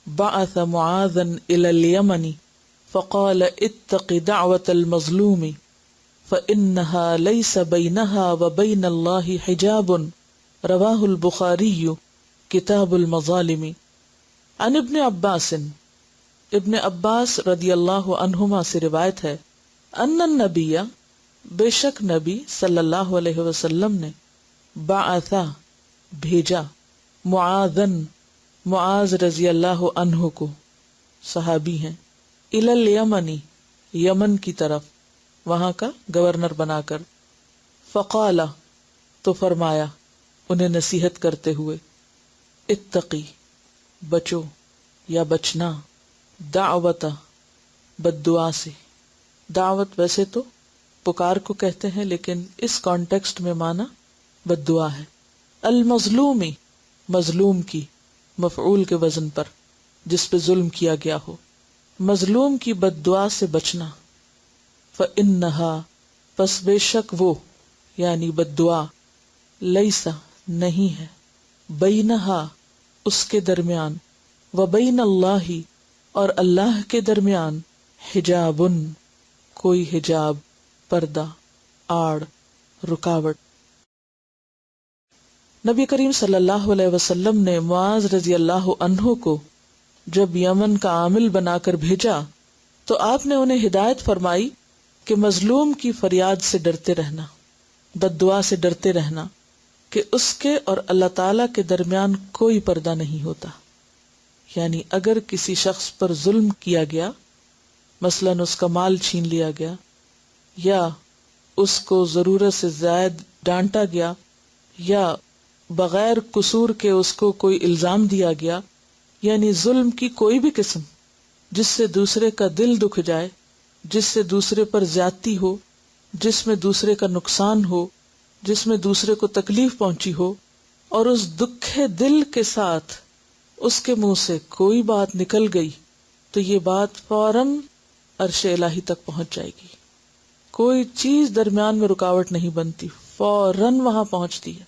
بعث معاذا الى اليمن فقال اتق دعوة المظلوم فإنها ليس بينها وبين الله حجاب رواه البخاري کتاب المظالم. عن ابن عباس، ابن عباس رضی اللہ عنہما سے روایت ہے، ان النبی، بے شک نبی صلی اللہ علیہ وسلم نے، بعثا بھیجا، معاذن معاذ رضی اللہ عنہ کو، صحابی ہیں، الی الیمن یمن کی طرف، وہاں کا گورنر بنا کر، فقال تو فرمایا انہیں نصیحت کرتے ہوئے، اتقی بچو یا بچنا، دعوت بد دعا سے. دعوت ویسے تو پکار کو کہتے ہیں لیکن اس کانٹیکسٹ میں معنی بد دعا ہے. المظلومی مظلوم کی، مفعول کے وزن پر، جس پہ ظلم کیا گیا ہو، مظلوم کی بد دعا سے بچنا. فإنہا پس بے شک وہ یعنی بد دعا، لیسا نہیں ہے، بینہا اس کے درمیان، وبین اللہ اور اللہ کے درمیان، حجابن کوئی حجاب، پردہ، آڑ، رکاوٹ. نبی کریم صلی اللہ علیہ وسلم نے معاذ رضی اللہ عنہ کو جب یمن کا عامل بنا کر بھیجا تو آپ نے انہیں ہدایت فرمائی کہ مظلوم کی فریاد سے ڈرتے رہنا، بد دعا سے ڈرتے رہنا، کہ اس کے اور اللہ تعالی کے درمیان کوئی پردہ نہیں ہوتا. یعنی اگر کسی شخص پر ظلم کیا گیا، مثلاً اس کا مال چھین لیا گیا، یا اس کو ضرورت سے زائد ڈانٹا گیا، یا بغیر قصور کے اس کو کوئی الزام دیا گیا، یعنی ظلم کی کوئی بھی قسم جس سے دوسرے کا دل دکھ جائے، جس سے دوسرے پر زیادتی ہو، جس میں دوسرے کا نقصان ہو، جس میں دوسرے کو تکلیف پہنچی ہو، اور اس دکھے دل کے ساتھ اس کے منہ سے کوئی بات نکل گئی تو یہ بات فوراً عرش الہی تک پہنچ جائے گی. کوئی چیز درمیان میں رکاوٹ نہیں بنتی، فوراً وہاں پہنچتی ہے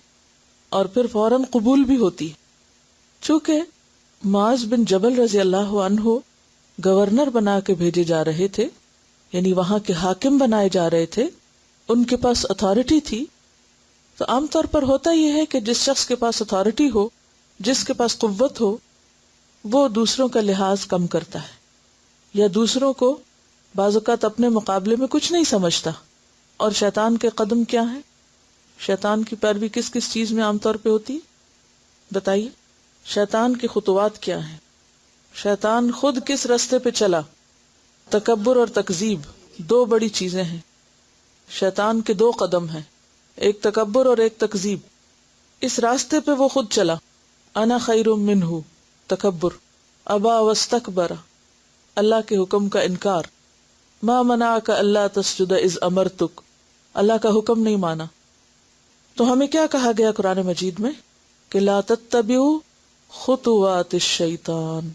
اور پھر فوراً قبول بھی ہوتی ہے. چونکہ معاذ بن جبل رضی اللہ عنہ گورنر بنا کے بھیجے جا رہے تھے، یعنی وہاں کے حاکم بنائے جا رہے تھے، ان کے پاس اتھارٹی تھی. تو عام طور پر ہوتا یہ ہے کہ جس شخص کے پاس اتھارٹی ہو، جس کے پاس قوت ہو، وہ دوسروں کا لحاظ کم کرتا ہے، یا دوسروں کو بعض اوقات اپنے مقابلے میں کچھ نہیں سمجھتا. اور شیطان کے قدم کیا ہیں؟ شیطان کی پیروی کس کس چیز میں عام طور پہ ہوتی ہے؟ بتائیے، شیطان کی خطوات کیا ہیں؟ شیطان خود کس راستے پہ چلا؟ تکبر اور تکذیب دو بڑی چیزیں ہیں. شیطان کے دو قدم ہیں، ایک تکبر اور ایک تکذیب. اس راستے پہ وہ خود چلا، انا خیر منہ، تکبر، ابا واستکبر، اللہ کے حکم کا انکار، ما منعک الا تسجد اذ امرتک، اللہ کا حکم نہیں مانا. تو ہمیں کیا کہا گیا قرآن مجید میں کہ لا تتبعوا خطوات الشیطان،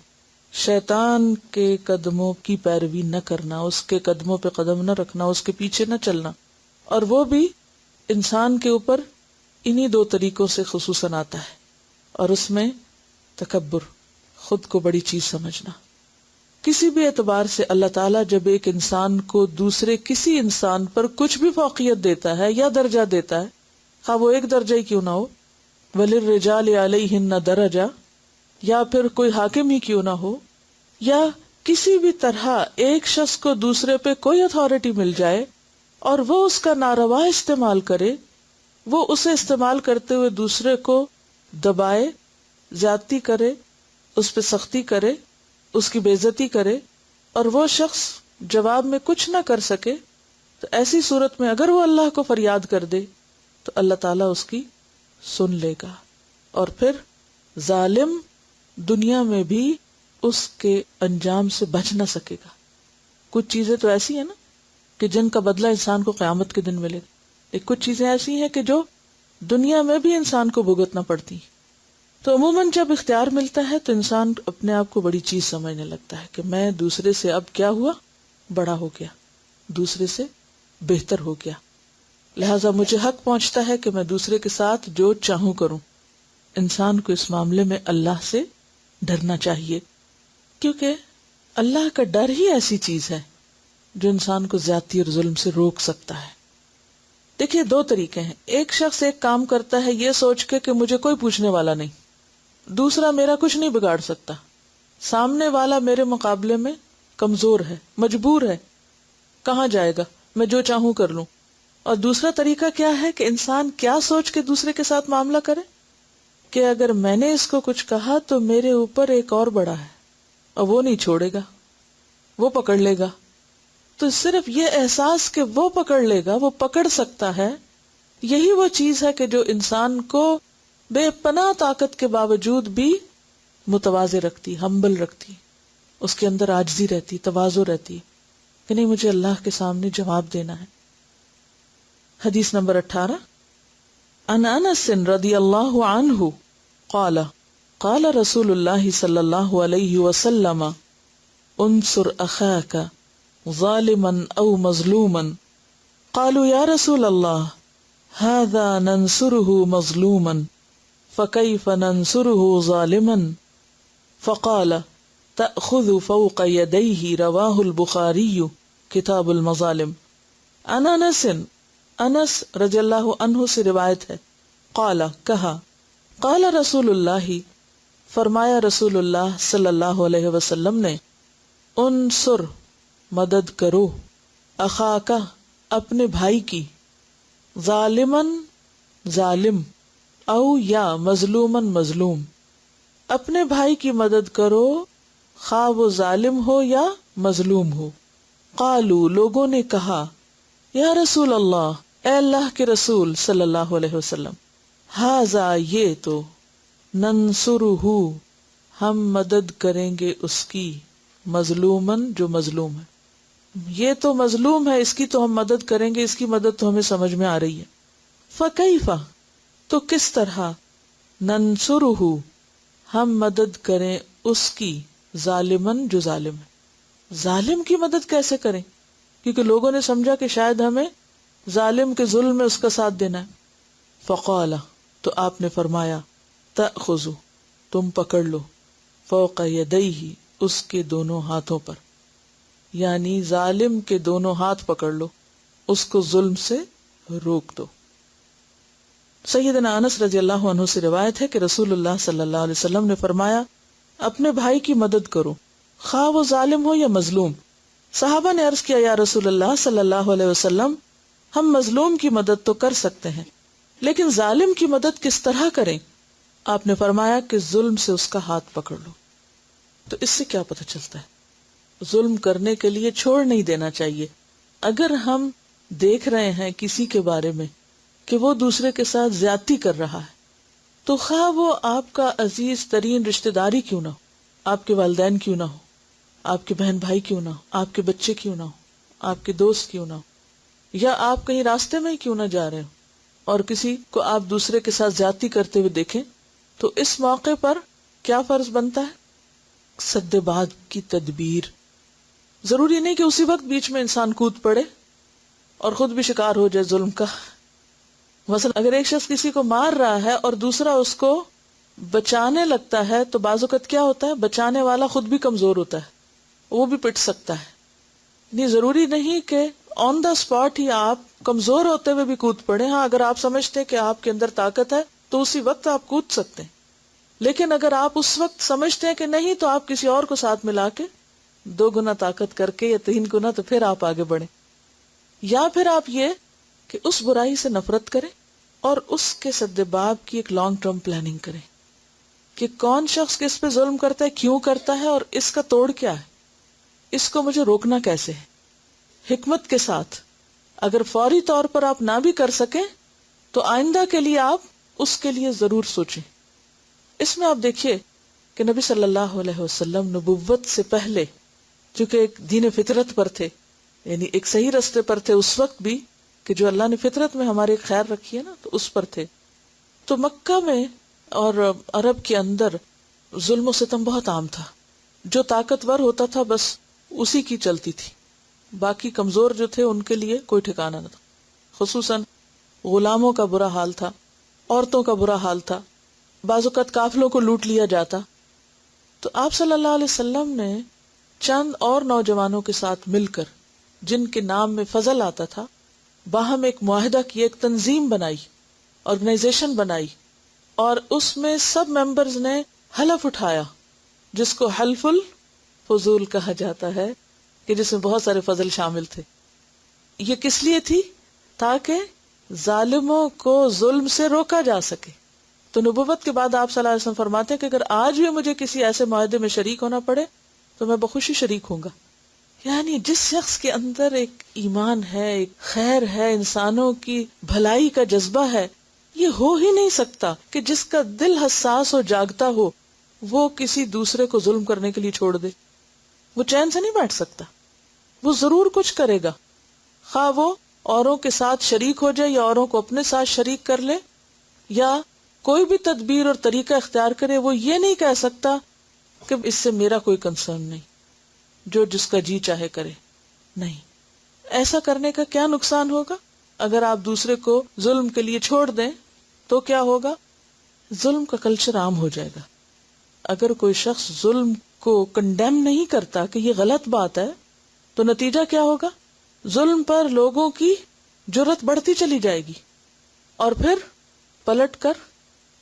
شیطان کے قدموں کی پیروی نہ کرنا، اس کے قدموں پہ قدم نہ رکھنا، اس کے پیچھے نہ چلنا. اور وہ بھی انسان کے اوپر انہی دو طریقوں سے خصوصاً آتا ہے، اور اس میں تکبر، خود کو بڑی چیز سمجھنا. کسی بھی اعتبار سے اللہ تعالیٰ جب ایک انسان کو دوسرے کسی انسان پر کچھ بھی فوقیت دیتا ہے یا درجہ دیتا ہے، خواہ وہ ایک درجہ ہی کیوں نہ ہو، وَلِلرِّجَالِ عَلَيْهِنَّ درجہ، یا پھر کوئی حاکم ہی کیوں نہ ہو، یا کسی بھی طرح ایک شخص کو دوسرے پہ کوئی اتھارٹی مل جائے اور وہ اس کا ناروا استعمال کرے، وہ اسے استعمال کرتے ہوئے دوسرے کو دبائے، زیادتی کرے، اس پہ سختی کرے، اس کی بے عزتی کرے، اور وہ شخص جواب میں کچھ نہ کر سکے، تو ایسی صورت میں اگر وہ اللہ کو فریاد کر دے تو اللہ تعالیٰ اس کی سن لے گا، اور پھر ظالم دنیا میں بھی اس کے انجام سے بچ نہ سکے گا. کچھ چیزیں تو ایسی ہیں نا کہ جن کا بدلہ انسان کو قیامت کے دن ملے گا، ایک کچھ چیزیں ایسی ہیں کہ جو دنیا میں بھی انسان کو بھگتنا پڑتی ہیں. تو عموماً جب اختیار ملتا ہے تو انسان اپنے آپ کو بڑی چیز سمجھنے لگتا ہے کہ میں دوسرے سے اب کیا ہوا، بڑا ہو گیا، دوسرے سے بہتر ہو گیا، لہٰذا مجھے حق پہنچتا ہے کہ میں دوسرے کے ساتھ جو چاہوں کروں. انسان کو اس معاملے میں اللہ سے ڈرنا چاہیے، کیونکہ اللہ کا ڈر ہی ایسی چیز ہے جو انسان کو زیادتی اور ظلم سے روک سکتا ہے. دیکھیے دو طریقے ہیں. ایک شخص ایک کام کرتا ہے یہ سوچ کے کہ مجھے کوئی پوچھنے والا نہیں, دوسرا میرا کچھ نہیں بگاڑ سکتا, سامنے والا میرے مقابلے میں کمزور ہے, مجبور ہے, کہاں جائے گا, میں جو چاہوں کر لوں. اور دوسرا طریقہ کیا ہے کہ انسان کیا سوچ کے دوسرے کے ساتھ معاملہ کرے کہ اگر میں نے اس کو کچھ کہا تو میرے اوپر ایک اور بڑا ہے اور وہ نہیں چھوڑے گا, وہ پکڑ لے گا. تو صرف یہ احساس کہ وہ پکڑ لے گا, وہ پکڑ سکتا ہے, یہی وہ چیز ہے کہ جو انسان کو بے پناہ طاقت کے باوجود بھی متواضع رکھتی, ہمبل رکھتی, اس کے اندر عاجزی رہتی, تواضع رہتی کہ نہیں مجھے اللہ کے سامنے جواب دینا ہے. حدیث نمبر 18 عن انس رضی اللہ عنہ قال قال رسول اللہ صلی اللہ علیہ وسلم انصر اخاک ظالما او مظلوما قالوا یا رسول اللہ هذا ننصره مظلوما فكيف ننصره ظالما فقال تأخذ فوق يديه رواه البخاری کتاب المظالم. عن انس, انس رضی اللہ عنہ سے روایت ہے, قال کہا, قال رسول اللہ فرمایا رسول اللہ صلی اللہ علیہ وسلم نے, انصر مدد کرو, اخاکا اپنے بھائی کی, ظالمن ظالم, او یا مظلومن مظلوم, اپنے بھائی کی مدد کرو خواہ وہ ظالم ہو یا مظلوم ہو. قالو لوگوں نے کہا, یا رسول اللہ اے اللہ کے رسول صلی اللہ علیہ وسلم, ہاذا یہ تو, ننصرہ ہم مدد کریں گے اس کی, مظلومن جو مظلوم ہے, یہ تو مظلوم ہے اس کی تو ہم مدد کریں گے, اس کی مدد تو ہمیں سمجھ میں آ رہی ہے. فکیفا تو کس طرح, ننصرہ ہم مدد کریں اس کی, ظالمن جو ظالم ہے, ظالم کی مدد کیسے کریں, کیونکہ لوگوں نے سمجھا کہ شاید ہمیں ظالم کے ظلم میں اس کا ساتھ دینا ہے. فقال تو آپ نے فرمایا, تأخذوا تم پکڑ لو, فوق یدیہ اس کے دونوں ہاتھوں پر, یعنی ظالم کے دونوں ہاتھ پکڑ لو, اس کو ظلم سے روک دو. سیدنا انس رضی اللہ عنہ سے روایت ہے کہ رسول اللہ صلی اللہ علیہ وسلم نے فرمایا, اپنے بھائی کی مدد کرو خواہ وہ ظالم ہو یا مظلوم. صحابہ نے عرض کیا, یا رسول اللہ صلی اللہ علیہ وسلم ہم مظلوم کی مدد تو کر سکتے ہیں لیکن ظالم کی مدد کس طرح کریں؟ آپ نے فرمایا کہ ظلم سے اس کا ہاتھ پکڑ لو. تو اس سے کیا پتہ چلتا ہے, ظلم کرنے کے لیے چھوڑ نہیں دینا چاہیے. اگر ہم دیکھ رہے ہیں کسی کے بارے میں کہ وہ دوسرے کے ساتھ زیادتی کر رہا ہے, تو خواہ وہ آپ کا عزیز ترین رشتہ داری کیوں نہ ہو, آپ کے والدین کیوں نہ ہو, آپ کے بہن بھائی کیوں نہ ہو, آپ کے بچے کیوں نہ ہو, آپ کے دوست کیوں نہ ہو, یا آپ کہیں راستے میں ہی کیوں نہ جا رہے ہو اور کسی کو آپ دوسرے کے ساتھ زیادتی کرتے ہوئے دیکھیں, تو اس موقع پر کیا فرض بنتا ہے, سد بعد کی تدبیر. ضروری نہیں کہ اسی وقت بیچ میں انسان کود پڑے اور خود بھی شکار ہو جائے ظلم کا. مثلا اگر ایک شخص کسی کو مار رہا ہے اور دوسرا اس کو بچانے لگتا ہے, تو بعض اوقات کیا ہوتا ہے, بچانے والا خود بھی کمزور ہوتا ہے, وہ بھی پٹ سکتا ہے. نہیں, ضروری نہیں کہ آن دا اسپاٹ ہی آپ کمزور ہوتے ہوئے بھی کود پڑے. ہاں, اگر آپ سمجھتے کہ آپ کے اندر طاقت ہے تو اسی وقت آپ کود سکتے ہیں, لیکن اگر آپ اس وقت سمجھتے ہیں کہ نہیں, تو آپ کسی اور کو ساتھ ملا کے 2 گنا طاقت کر کے یا 3 گنا, تو پھر آپ آگے بڑھیں. یا پھر آپ یہ کہ اس برائی سے نفرت کریں اور اس کے سدباب کی ایک لانگ ٹرم پلاننگ کریں کہ کون شخص کس پہ ظلم کرتا ہے, کیوں کرتا ہے, اور اس کا توڑ کیا ہے, اس کو مجھے روکنا کیسے ہے, حکمت کے ساتھ. اگر فوری طور پر آپ نہ بھی کر سکیں تو آئندہ کے لیے آپ اس کے لیے ضرور سوچیں. اس میں آپ دیکھیے کہ نبی صلی اللہ علیہ وسلم نبوت سے پہلے چونکہ ایک دین فطرت پر تھے, یعنی ایک صحیح رستے پر تھے اس وقت بھی کہ جو اللہ نے فطرت میں ہمارے خیر رکھی ہے نا, تو اس پر تھے. تو مکہ میں اور عرب کے اندر ظلم و ستم بہت عام تھا. جو طاقتور ہوتا تھا بس اسی کی چلتی تھی, باقی کمزور جو تھے ان کے لیے کوئی ٹھکانہ نہ تھا. خصوصاً غلاموں کا برا حال تھا, عورتوں کا برا حال تھا, بعض اوقات قافلوں کو لوٹ لیا جاتا. تو آپ صلی اللہ علیہ وسلم نے چند اور نوجوانوں کے ساتھ مل کر، جن کے نام میں فضل آتا تھا، باہم ایک معاہدہ کی، ایک تنظیم بنائی، آرگنائزیشن بنائی، اور اس میں سب ممبرز نے حلف اٹھایا، جس کو حلف الفضول کہا جاتا ہے، کہ جس میں بہت سارے فضل شامل تھے۔ یہ کس لیے تھی؟ تاکہ ظالموں کو ظلم سے روکا جا سکے۔ تو نبوت کے بعد آپ صلی اللہ علیہ وسلم فرماتے ہیں کہ اگر آج بھی مجھے کسی ایسے معاہدے میں شریک ہونا پڑے تو میں بخوشی شریک ہوں گا۔ یعنی جس شخص کے اندر ایک ایمان ہے، ایک خیر ہے، انسانوں کی بھلائی کا جذبہ ہے، یہ ہو ہی نہیں سکتا کہ جس کا دل حساس اور جاگتا ہو وہ کسی دوسرے کو ظلم کرنے کے لیے چھوڑ دے۔ وہ چین سے نہیں بیٹھ سکتا، وہ ضرور کچھ کرے گا، خواہ وہ اوروں کے ساتھ شریک ہو جائے یا اوروں کو اپنے ساتھ شریک کر لے، یا کوئی بھی تدبیر اور طریقہ اختیار کرے، وہ یہ نہیں کہہ سکتا کہ اس سے میرا کوئی کنسرن نہیں، جو جس کا جی چاہے کرے۔ نہیں، ایسا کرنے کا کیا نقصان ہوگا؟ اگر آپ دوسرے کو ظلم کے لیے چھوڑ دیں تو کیا ہوگا؟ ظلم کا کلچر عام ہو جائے گا۔ اگر کوئی شخص ظلم کو کنڈیم نہیں کرتا کہ یہ غلط بات ہے، تو نتیجہ کیا ہوگا؟ ظلم پر لوگوں کی جرأت بڑھتی چلی جائے گی، اور پھر پلٹ کر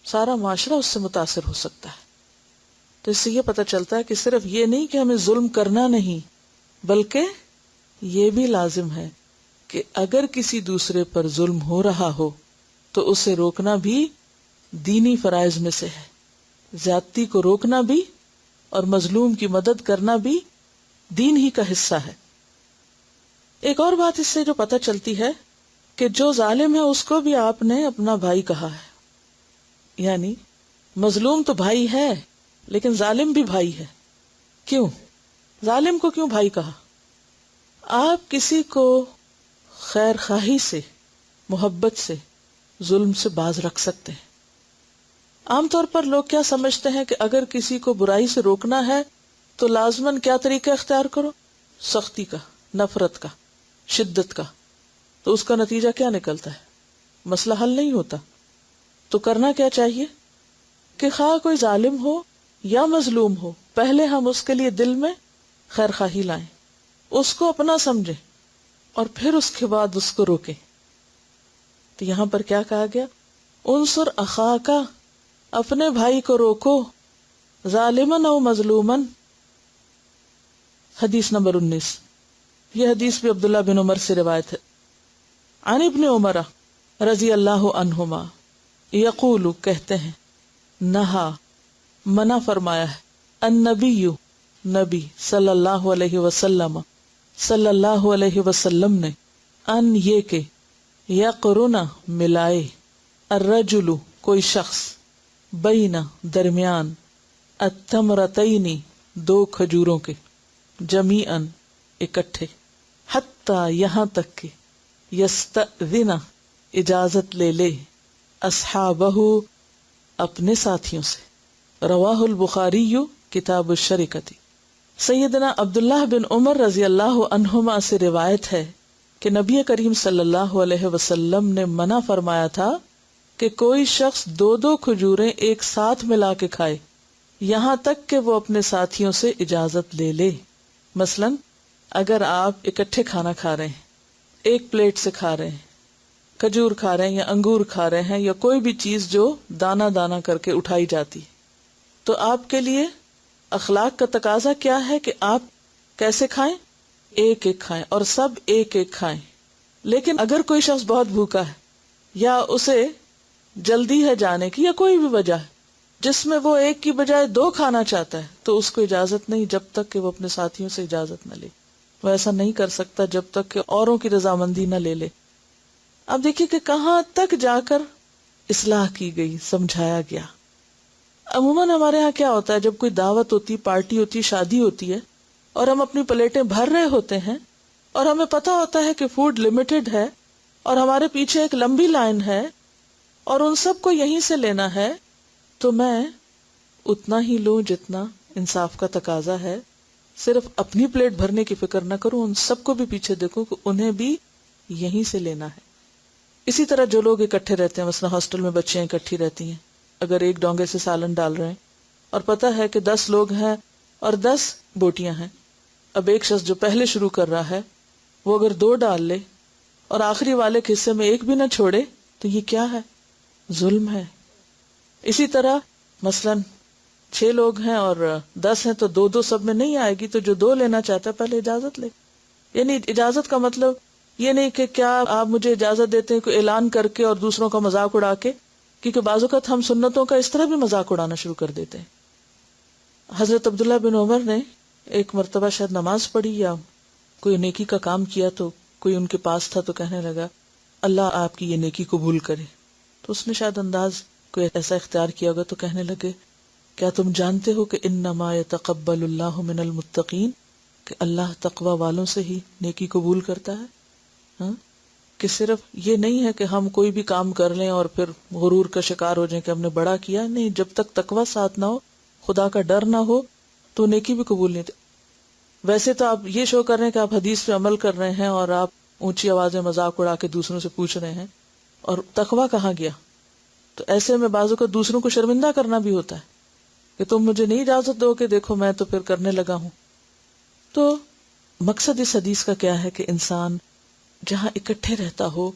سارا معاشرہ اس سے متاثر ہو سکتا ہے۔ تو اس سے یہ پتہ چلتا ہے کہ صرف یہ نہیں کہ ہمیں ظلم کرنا نہیں، بلکہ یہ بھی لازم ہے کہ اگر کسی دوسرے پر ظلم ہو رہا ہو تو اسے روکنا بھی دینی فرائض میں سے ہے۔ زیادتی کو روکنا بھی اور مظلوم کی مدد کرنا بھی دین ہی کا حصہ ہے۔ ایک اور بات اس سے جو پتہ چلتی ہے کہ جو ظالم ہے اس کو بھی آپ نے اپنا بھائی کہا ہے۔ یعنی مظلوم تو بھائی ہے، لیکن ظالم بھی بھائی ہے۔ کیوں؟ ظالم کو کیوں بھائی کہا؟ آپ کسی کو خیر خواہی سے، محبت سے، ظلم سے باز رکھ سکتے ہیں۔ عام طور پر لوگ کیا سمجھتے ہیں کہ اگر کسی کو برائی سے روکنا ہے تو لازماً کیا طریقہ اختیار کرو؟ سختی کا، نفرت کا، شدت کا۔ تو اس کا نتیجہ کیا نکلتا ہے؟ مسئلہ حل نہیں ہوتا۔ تو کرنا کیا چاہیے کہ خواہ کوئی ظالم ہو یا مظلوم ہو، پہلے ہم اس کے لیے دل میں خیر خواہی لائیں، اس کو اپنا سمجھیں، اور پھر اس کے بعد اس کو روکیں۔ تو یہاں پر کیا کہا گیا؟ انصر اخاک، اپنے بھائی کو روکو، ظالمن او مظلومن۔ حدیث نمبر 19۔ یہ حدیث بھی عبداللہ بن عمر سے روایت ہے۔ عن ابن عمر رضی اللہ عنہما یقول، کہتے ہیں، نہا، منع فرمایا ہے، النبی، نبی صلی اللہ علیہ وسلم نے، ان یہ کہ یقرن ملائے، الرجل کوئی شخص، بین درمیان، التمرتین دو کھجوروں کے، جمیعاً اکٹھے، حتی یہاں تک کہ یستأذن اجازت لے لے، اصحابہ اپنے ساتھیوں سے۔ رواہ البخاری کتاب الشرکۃ۔ سیدنا عبداللہ بن عمر رضی اللہ عنہما سے روایت ہے کہ نبی کریم صلی اللہ علیہ وسلم نے منع فرمایا تھا کہ کوئی شخص دو دو کھجوریں ایک ساتھ ملا کے کھائے، یہاں تک کہ وہ اپنے ساتھیوں سے اجازت لے لے۔ مثلاً اگر آپ اکٹھے کھانا کھا رہے ہیں، ایک پلیٹ سے کھا رہے ہیں، کھجور کھا رہے ہیں یا انگور کھا رہے ہیں یا کوئی بھی چیز جو دانا دانا کر کے اٹھائی جاتی، تو آپ کے لیے اخلاق کا تقاضا کیا ہے کہ آپ کیسے کھائیں؟ ایک ایک کھائیں، اور سب ایک ایک کھائیں۔ لیکن اگر کوئی شخص بہت بھوکا ہے یا اسے جلدی ہے جانے کی یا کوئی بھی وجہ ہے جس میں وہ ایک کی بجائے دو کھانا چاہتا ہے، تو اس کو اجازت نہیں جب تک کہ وہ اپنے ساتھیوں سے اجازت نہ لے۔ وہ ایسا نہیں کر سکتا جب تک کہ اوروں کی رضامندی نہ لے لے۔ اب دیکھیے کہ کہاں تک جا کر اصلاح کی گئی، سمجھایا گیا۔ عموماً ہمارے ہاں کیا ہوتا ہے، جب کوئی دعوت ہوتی، پارٹی ہوتی، شادی ہوتی ہے، اور ہم اپنی پلیٹیں بھر رہے ہوتے ہیں اور ہمیں پتا ہوتا ہے کہ فوڈ لمیٹڈ ہے اور ہمارے پیچھے ایک لمبی لائن ہے اور ان سب کو یہیں سے لینا ہے، تو میں اتنا ہی لوں جتنا انصاف کا تقاضا ہے، صرف اپنی پلیٹ بھرنے کی فکر نہ کروں، ان سب کو بھی پیچھے دیکھوں کہ انہیں بھی یہیں سے لینا ہے۔ اسی طرح جو لوگ اکٹھے رہتے ہیں، مثلا ہاسٹل میں بچیاں اکٹھی رہتی ہیں، اگر ایک ڈونگے سے سالن ڈال رہے ہیں اور پتہ ہے کہ 10 لوگ ہیں اور 10 بوٹیاں ہیں، اب ایک شخص جو پہلے شروع کر رہا ہے وہ اگر 2 ڈال لے اور آخری والے کے حصے میں 1 بھی نہ چھوڑے تو یہ کیا ہے؟ ظلم ہے. اسی طرح مثلاً 6 لوگ ہیں اور 10 ہیں تو 2 سب میں نہیں آئے گی، تو جو 2 لینا چاہتا ہے پہلے اجازت لے. یعنی اجازت کا مطلب یہ نہیں کہ کیا آپ مجھے اجازت دیتے ہیں کوئی اعلان کر کے اور دوسروں کا مذاق اڑا کے، کیونکہ بعض اوقات ہم سنتوں کا اس طرح بھی مذاق اڑانا شروع کر دیتے ہیں. حضرت عبداللہ بن عمر نے ایک مرتبہ شاید نماز پڑھی یا کوئی نیکی کا کام کیا، تو کوئی ان کے پاس تھا تو کہنے لگا اللہ آپ کی یہ نیکی قبول کرے. تو اس نے شاید انداز کوئی ایسا اختیار کیا ہوگا تو کہنے لگے کیا تم جانتے ہو کہ انما یتقبل اللہ من المتقین، کہ اللہ تقوی والوں سے ہی نیکی قبول کرتا ہے. ہاں، کہ صرف یہ نہیں ہے کہ ہم کوئی بھی کام کر لیں اور پھر غرور کا شکار ہو جائیں کہ ہم نے بڑا کیا. نہیں، جب تک تقوی ساتھ نہ ہو، خدا کا ڈر نہ ہو، تو نیکی بھی قبول نہیں. ویسے تو آپ یہ شو کر رہے ہیں کہ آپ حدیث پہ عمل کر رہے ہیں اور آپ اونچی آوازیں مذاق اڑا کے دوسروں سے پوچھ رہے ہیں، اور تقوی کہاں گیا؟ تو ایسے میں بعضوں کو دوسروں کو شرمندہ کرنا بھی ہوتا ہے کہ تم مجھے نہیں اجازت دو کہ دیکھو میں تو پھر کرنے لگا ہوں. تو مقصد اس حدیث کا کیا ہے کہ انسان جہاں اکٹھے رہتا ہو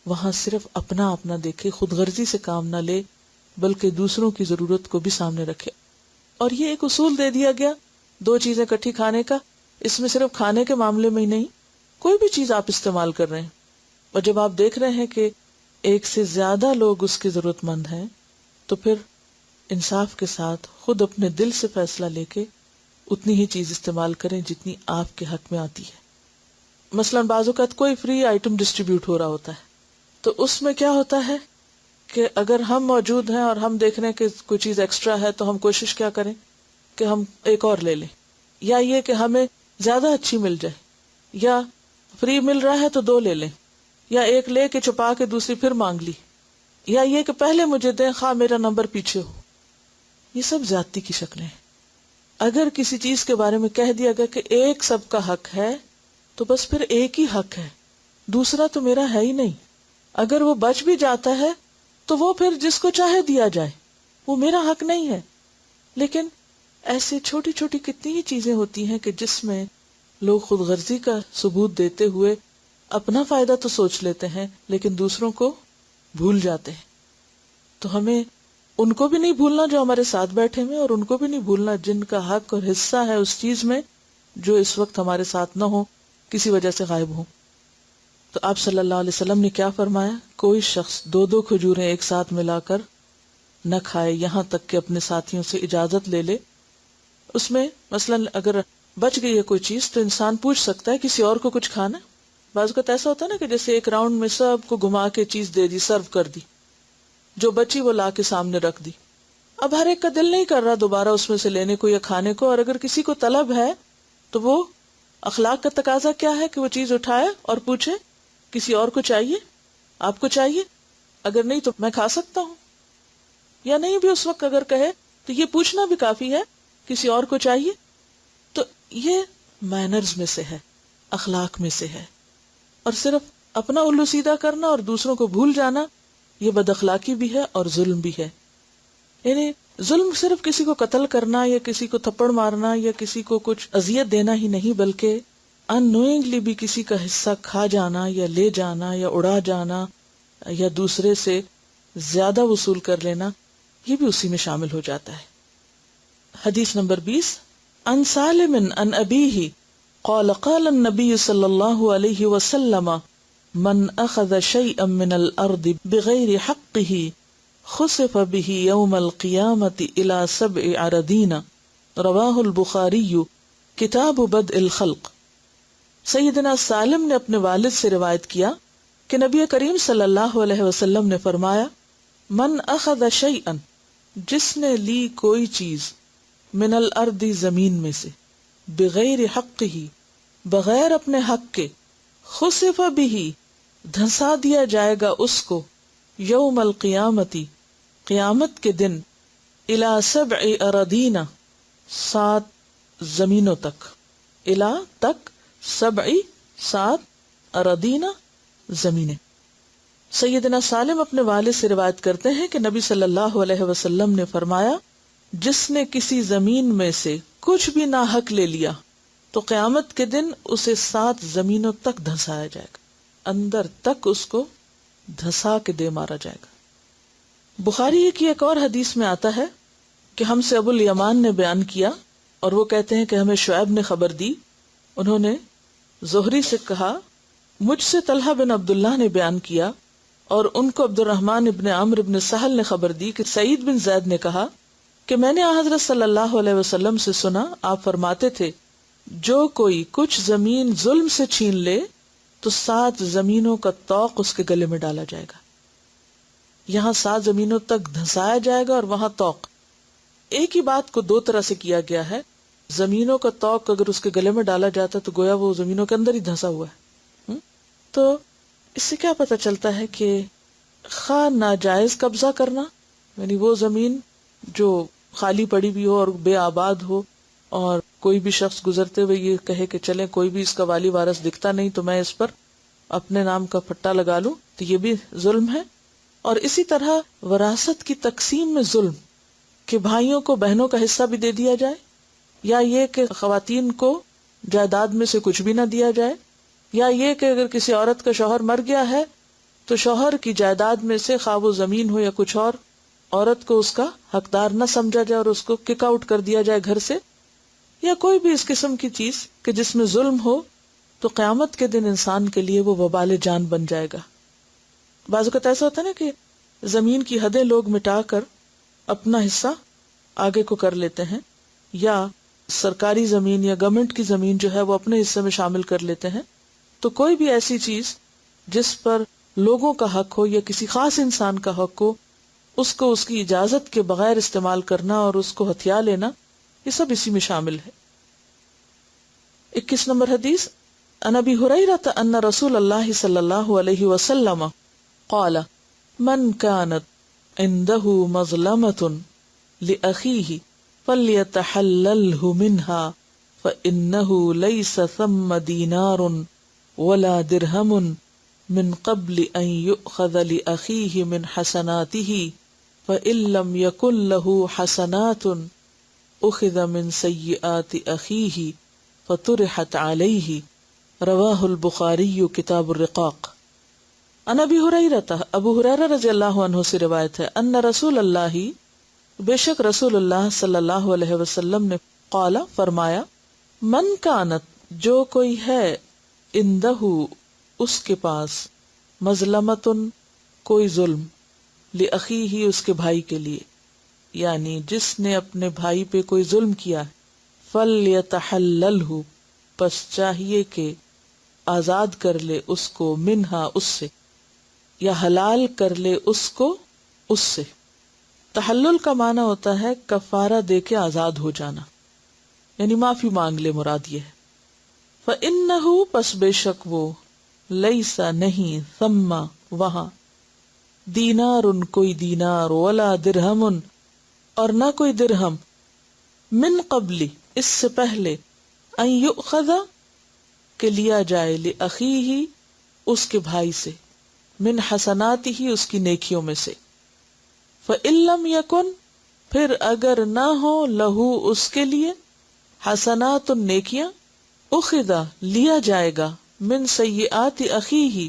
وہاں صرف اپنا اپنا دیکھے، خود غرضی سے کام نہ لے، بلکہ دوسروں کی ضرورت کو بھی سامنے رکھے. اور یہ ایک اصول دے دیا گیا 2 چیزیں اکٹھی کھانے کا. اس میں صرف کھانے کے معاملے میں ہی نہیں، کوئی بھی چیز آپ استعمال کر رہے ہیں اور جب آپ دیکھ رہے ہیں کہ ایک سے زیادہ لوگ اس کی ضرورت مند ہیں، تو پھر انصاف کے ساتھ خود اپنے دل سے فیصلہ لے کے اتنی ہی چیز استعمال کریں جتنی آپ کے حق میں آتی ہے. مثلاً بعض اوقات کوئی فری آئٹم ڈسٹریبیوٹ ہو رہا ہوتا ہے، تو اس میں کیا ہوتا ہے کہ اگر ہم موجود ہیں اور ہم دیکھ رہے ہیں کہ کوئی چیز ایکسٹرا ہے تو ہم کوشش کیا کریں کہ ہم ایک اور لے لیں، یا یہ کہ ہمیں زیادہ اچھی مل جائے، یا فری مل رہا ہے تو 2 لے لیں، یا ایک لے کے چھپا کے دوسری پھر مانگ لی، یا یہ کہ پہلے مجھے دیں خواہ میرا نمبر پیچھے ہو. یہ سب زیادتی کی شکلیں ہیں. اگر کسی چیز کے بارے میں کہہ دیا گیا کہ ایک سب کا حق ہے تو بس پھر ایک ہی حق ہے، دوسرا تو میرا ہے ہی نہیں. اگر وہ بچ بھی جاتا ہے تو وہ پھر جس کو چاہے دیا جائے، وہ میرا حق نہیں ہے. لیکن ایسے چھوٹی چھوٹی کتنی ہی چیزیں ہوتی ہیں کہ جس میں لوگ خود غرضی کا ثبوت دیتے ہوئے اپنا فائدہ تو سوچ لیتے ہیں لیکن دوسروں کو بھول جاتے ہیں. تو ہمیں ان کو بھی نہیں بھولنا جو ہمارے ساتھ بیٹھے ہوئے، اور ان کو بھی نہیں بھولنا جن کا حق اور حصہ ہے اس چیز میں جو اس وقت ہمارے ساتھ نہ ہو، کسی وجہ سے غائب ہو. تو آپ صلی اللہ علیہ وسلم نے کیا فرمایا؟ کوئی شخص 2 کھجوریں ایک ساتھ ملا کر نہ کھائے یہاں تک کہ اپنے ساتھیوں سے اجازت لے لے. اس میں مثلاً اگر بچ گئی ہے کوئی چیز تو انسان پوچھ سکتا ہے کسی اور کو کچھ کھانا. بعض اوقات ایسا ہوتا ہے نا کہ جیسے ایک راؤنڈ میں سب کو گھما کے چیز دے دی، سرو کر دی، جو بچی وہ لا کے سامنے رکھ دی. اب ہر ایک کا دل نہیں کر رہا دوبارہ اس میں سے لینے کو یا کھانے کو، اور اگر کسی کو طلب ہے تو وہ اخلاق کا تقاضا کیا ہے کہ وہ چیز اٹھائے اور پوچھے کسی اور کو چاہیے، آپ کو چاہیے؟ اگر نہیں تو میں کھا سکتا ہوں، یا نہیں بھی اس وقت اگر کہے تو یہ پوچھنا بھی کافی ہے کسی اور کو چاہیے. تو یہ مینرز میں سے ہے، اخلاق میں سے ہے. اور صرف اپنا الو سیدھا کرنا اور دوسروں کو بھول جانا یہ بد اخلاقی بھی ہے اور ظلم بھی ہے. یعنی ظلم صرف کسی کو قتل کرنا یا کسی کو تھپڑ مارنا یا کسی کو کچھ اذیت دینا ہی نہیں، بلکہ ان نوئنگلی بھی کسی کا حصہ کھا جانا یا لے جانا یا اڑا جانا یا دوسرے سے زیادہ وصول کر لینا، یہ بھی اسی میں شامل ہو جاتا ہے. حدیث نمبر 20 عن سالم عن ابیہ قال قال النبی صلی اللہ علیہ وسلم من اخذ شیئا من الارض بغیر حقہ خسف به یوم القیامة الى 7 عرضین. رواہ البخاری کتاب بدء الخلق. سیدنا سالم نے اپنے والد سے روایت کیا کہ نبی کریم صلی اللہ علیہ وسلم نے فرمایا من اخذ شیئا، جس نے لی کوئی چیز، من الارض زمین میں سے، بغیر حقہ بغیر اپنے حق کے، خسف به دھنسا دیا جائے گا اس کو، یوم القیامتی قیامت کے دن، الی 7 اراضین 7 زمینوں تک، الی تک، 7 اراضین زمینیں. سیدنا سالم اپنے والد سے روایت کرتے ہیں کہ نبی صلی اللہ علیہ وسلم نے فرمایا جس نے کسی زمین میں سے کچھ بھی ناحق لے لیا، تو قیامت کے دن اسے 7 زمینوں تک دھنسایا جائے گا، اندر تک اس کو دھسا کے دے مارا جائے گا۔ بخاری کی ایک اور حدیث میں آتا ہے کہ ہم سے ابو الیمان نے بیان کیا، اور وہ کہتے ہیں کہ ہمیں شعیب نے خبر دی، انہوں نے زہری سے کہا، مجھ سے طلحہ بن عبداللہ نے بیان کیا، اور ان کو عبد الرحمن ابن عمرو ابن سہل نے خبر دی کہ سعید بن زید نے کہا کہ میں نے حضرت صلی اللہ علیہ وسلم سے سنا، آپ فرماتے تھے جو کوئی کچھ زمین ظلم سے چھین لے تو 7 زمینوں کا طوق اس کے گلے میں ڈالا جائے گا۔ یہاں 7 زمینوں تک دھنسایا جائے گا، اور وہاں طوق۔ ایک ہی بات کو 2 طرح سے کیا گیا ہے۔ زمینوں کا طوق اگر اس کے گلے میں ڈالا جاتا تو گویا وہ زمینوں کے اندر ہی دھنسا ہوا ہے۔ تو اس سے کیا پتہ چلتا ہے کہ خواہ ناجائز قبضہ کرنا، یعنی وہ زمین جو خالی پڑی بھی ہو اور بے آباد ہو، اور کوئی بھی شخص گزرتے ہوئے یہ کہے کہ چلیں کوئی بھی اس کا والی وارث دکھتا نہیں تو میں اس پر اپنے نام کا پٹا لگا لوں، تو یہ بھی ظلم ہے۔ اور اسی طرح وراثت کی تقسیم میں ظلم، کہ بھائیوں کو بہنوں کا حصہ بھی دے دیا جائے، یا یہ کہ خواتین کو جائیداد میں سے کچھ بھی نہ دیا جائے، یا یہ کہ اگر کسی عورت کا شوہر مر گیا ہے تو شوہر کی جائیداد میں سے خواہ وہ زمین ہو یا کچھ اور، عورت کو اس کا حقدار نہ سمجھا جائے اور اس کو کک آؤٹ کر دیا جائے گھر سے، یا کوئی بھی اس قسم کی چیز کہ جس میں ظلم ہو، تو قیامت کے دن انسان کے لیے وہ وبال جان بن جائے گا۔ بعض اوقات ایسا ہوتا ہے نا کہ زمین کی حدیں لوگ مٹا کر اپنا حصہ آگے کو کر لیتے ہیں، یا سرکاری زمین یا گورنمنٹ کی زمین جو ہے وہ اپنے حصے میں شامل کر لیتے ہیں۔ تو کوئی بھی ایسی چیز جس پر لوگوں کا حق ہو یا کسی خاص انسان کا حق ہو، اس کو اس کی اجازت کے بغیر استعمال کرنا اور اس کو ہتھیا لینا، یہ سب اسی میں شامل ہے۔ 21 نمبر حدیث، عن ابی ہریرہ ان رسول اللہ صلی اللہ علیہ وسلم قال من كانت عنده مظلمة لأخيه فليتحلله منها فإنه ليس ثم دينار ولا درهم من قبل أن يؤخذ لأخيه من حسناته فإن لم يكن له حسنات أخذ من سيئات أخيه فطرحت عليه۔ رواہ البخاری کتاب الرقاق۔ عن ابی ہریرہ، ابو ہریرہ رضی اللہ عنہ سے روایت ہے، ان رسول اللہ، بے شک رسول اللہ صلی اللہ علیہ وسلم نے، قال فرمایا، من کانت جو کوئی ہے، اندہ اس کے پاس، مظلمتن کوئی ظلم، لأخیہ اس کے بھائی کے لیے، یعنی جس نے اپنے بھائی پہ کوئی ظلم کیا، فلیتحللہ پس چاہیے کہ آزاد کر لے اس کو، منہا اس سے، یا حلال کر لے اس کو اس سے۔ تحلل کا معنی ہوتا ہے کفارہ دے کے آزاد ہو جانا، یعنی معافی مانگ لے، مراد یہ ہے۔ فَإِنَّهُ پس بے شک وہ، لیسا نہیں، ثم وہاں، دینار کوئی دینار، ولا درہم اور نہ کوئی درہم، من قبل اس سے پہلے، ان یؤخذ کہ لیا جائے، لأخیہ اس کے بھائی سے، من حسناتہ اس کی نیکیوں میں سے، فإن لم یکن پھر اگر نہ ہو، لہو اس کے لیے، حسنات نیکیاں، اخذا لیا جائے گا، من سیئات اخیہ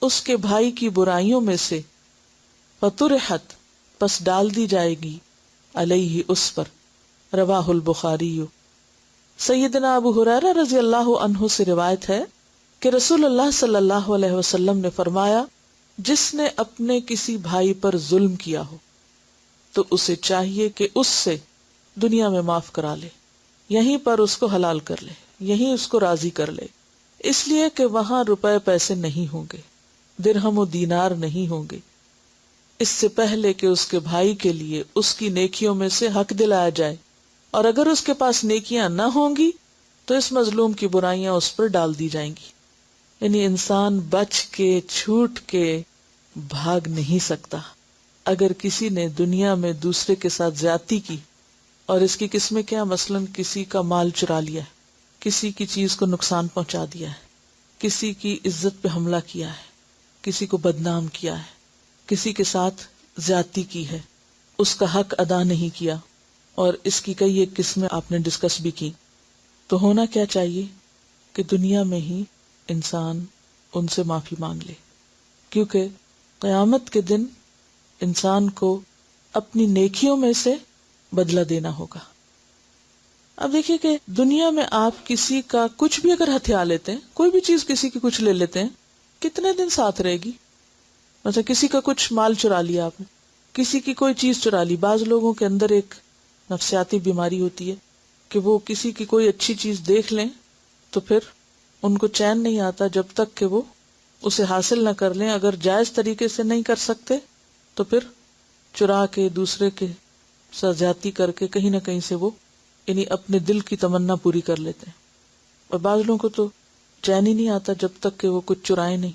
اس کے بھائی کی برائیوں میں سے، فطرحت پس ڈال دی جائے گی، علیہ اس پر۔ رواہ البخاری۔ سیدنا ابو ہریرہ رضی اللہ عنہ سے روایت ہے کہ رسول اللہ صلی اللہ علیہ وسلم نے فرمایا، جس نے اپنے کسی بھائی پر ظلم کیا ہو تو اسے چاہیے کہ اس سے دنیا میں معاف کرا لے، یہیں پر اس کو حلال کر لے، یہیں اس کو راضی کر لے، اس لیے کہ وہاں روپے پیسے نہیں ہوں گے، درہم و دینار نہیں ہوں گے، اس سے پہلے کہ اس کے بھائی کے لیے اس کی نیکیوں میں سے حق دلایا جائے، اور اگر اس کے پاس نیکیاں نہ ہوں گی تو اس مظلوم کی برائیاں اس پر ڈال دی جائیں گی۔ یعنی انسان بچ کے چھوٹ کے بھاگ نہیں سکتا۔ اگر کسی نے دنیا میں دوسرے کے ساتھ زیادتی کی، اور اس کی قسمیں کیا، مثلاً کسی کا مال چرا لیا ہے، کسی کی چیز کو نقصان پہنچا دیا ہے، کسی کی عزت پہ حملہ کیا ہے، کسی کو بدنام کیا ہے، کسی کے ساتھ زیادتی کی ہے، اس کا حق ادا نہیں کیا، اور اس کی کئی ایک قسمیں آپ نے ڈسکس بھی کی، تو ہونا کیا چاہیے کہ دنیا میں ہی انسان ان سے معافی مانگ لے، کیونکہ قیامت کے دن انسان کو اپنی نیکیوں میں سے بدلہ دینا ہوگا۔ اب دیکھیے کہ دنیا میں آپ کسی کا کچھ بھی اگر ہتھیا لیتے ہیں، کوئی بھی چیز کسی کی کچھ لے لیتے ہیں، کتنے دن ساتھ رہے گی؟ مثلا کسی کا کچھ مال چرا لیا آپ نے، کسی کی کوئی چیز چرا لی۔ بعض لوگوں کے اندر ایک نفسیاتی بیماری ہوتی ہے کہ وہ کسی کی کوئی اچھی چیز دیکھ لیں تو پھر ان کو چین نہیں آتا جب تک کہ وہ اسے حاصل نہ کر لیں۔ اگر جائز طریقے سے نہیں کر سکتے تو پھر چرا کے دوسرے کے ساتھ زیادتی کر کے کہیں نہ کہیں سے وہ یعنی اپنے دل کی تمنا پوری کر لیتے ہیں۔ اور بعض لوگوں کو تو چین ہی نہیں آتا جب تک کہ وہ کچھ چرائے نہیں۔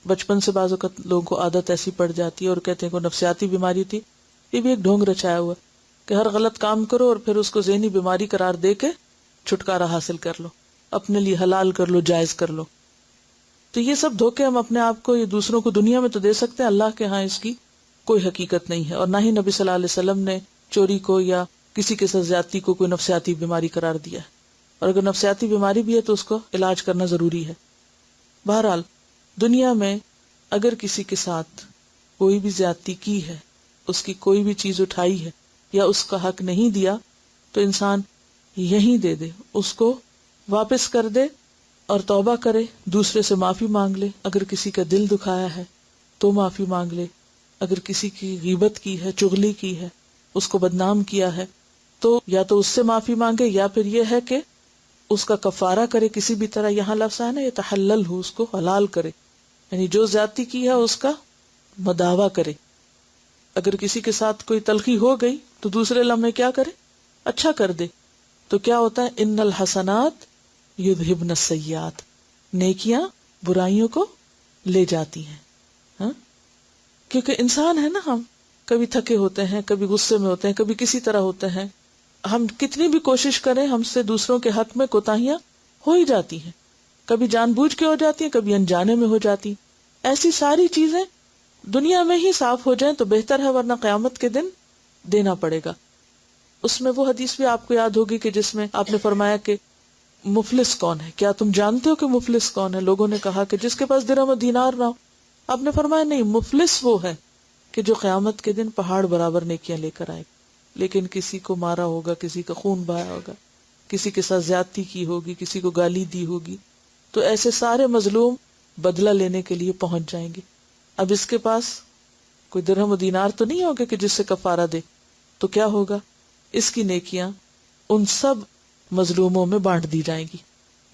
بچپن سے بعض اوقات لوگوں کو عادت ایسی پڑ جاتی ہے اور کہتے ہیں کہ نفسیاتی بیماری تھی۔ یہ بھی ایک ڈھونگ رچایا ہوا کہ ہر غلط کام کرو اور پھر اس کو ذہنی بیماری قرار دے کے چھٹکارا حاصل کر لو، اپنے لیے حلال کر لو، جائز کر لو۔ تو یہ سب دھوکے ہم اپنے آپ کو، یہ دوسروں کو دنیا میں تو دے سکتے ہیں، اللہ کے ہاں اس کی کوئی حقیقت نہیں ہے۔ اور نہ ہی نبی صلی اللہ علیہ وسلم نے چوری کو یا کسی کے ساتھ زیادتی کو کوئی نفسیاتی بیماری قرار دیا ہے، اور اگر نفسیاتی بیماری بھی ہے تو اس کو علاج کرنا ضروری ہے۔ بہرحال دنیا میں اگر کسی کے ساتھ کوئی بھی زیادتی کی ہے، اس کی کوئی بھی چیز اٹھائی ہے یا اس کا حق نہیں دیا، تو انسان یہیں دے دے، اس کو واپس کر دے اور توبہ کرے، دوسرے سے معافی مانگ لے۔ اگر کسی کا دل دکھایا ہے تو معافی مانگ لے، اگر کسی کی غیبت کی ہے، چغلی کی ہے، اس کو بدنام کیا ہے، تو یا تو اس سے معافی مانگے یا پھر یہ ہے کہ اس کا کفارہ کرے کسی بھی طرح۔ یہاں لفظ ہے نا یہ تحلل ہو، اس کو حلال کرے، یعنی جو زیادتی کی ہے اس کا مداوع کرے۔ اگر کسی کے ساتھ کوئی تلخی ہو گئی تو دوسرے لمحے کیا کرے؟ اچھا کر دے۔ تو کیا ہوتا ہے؟ ان الحسنات یذہبن السیئات، نیکیاں برائیوں کو لے جاتی ہیں۔ ہاں، کیونکہ انسان ہے نا، ہم کبھی تھکے ہوتے ہیں، کبھی غصے میں ہوتے ہیں، کبھی کسی طرح ہوتے ہیں۔ ہم کتنی بھی کوشش کریں، ہم سے دوسروں کے حق میں کوتاہیاں ہو ہی جاتی ہیں، کبھی جان بوجھ کے ہو جاتی ہیں، کبھی انجانے میں ہو جاتی۔ ایسی ساری چیزیں دنیا میں ہی صاف ہو جائیں تو بہتر ہے، ورنہ قیامت کے دن دینا پڑے گا۔ اس میں وہ حدیث بھی آپ کو یاد ہوگی کہ جس میں آپ نے فرمایا کہ مفلس کون ہے؟ کیا تم جانتے ہو کہ مفلس کون ہے؟ لوگوں نے کہا کہ جس کے پاس درہم و دینار نہ ہو۔ آپ نے فرمایا نہیں، مفلس وہ ہے کہ جو قیامت کے دن پہاڑ برابر نیکیاں لے کر آئے، لیکن کسی کو مارا ہوگا، کسی کا خون بہایا ہوگا، کسی کے ساتھ زیادتی کی ہوگی، کسی کو گالی دی ہوگی، تو ایسے سارے مظلوم بدلہ لینے کے لیے پہنچ جائیں گے۔ اب اس کے پاس کوئی درہم و دینار تو نہیں ہوگا کہ جس سے کفارہ دے، تو کیا ہوگا؟ اس کی نیکیاں ان سب مظلوموں میں بانٹ دی جائیں گی،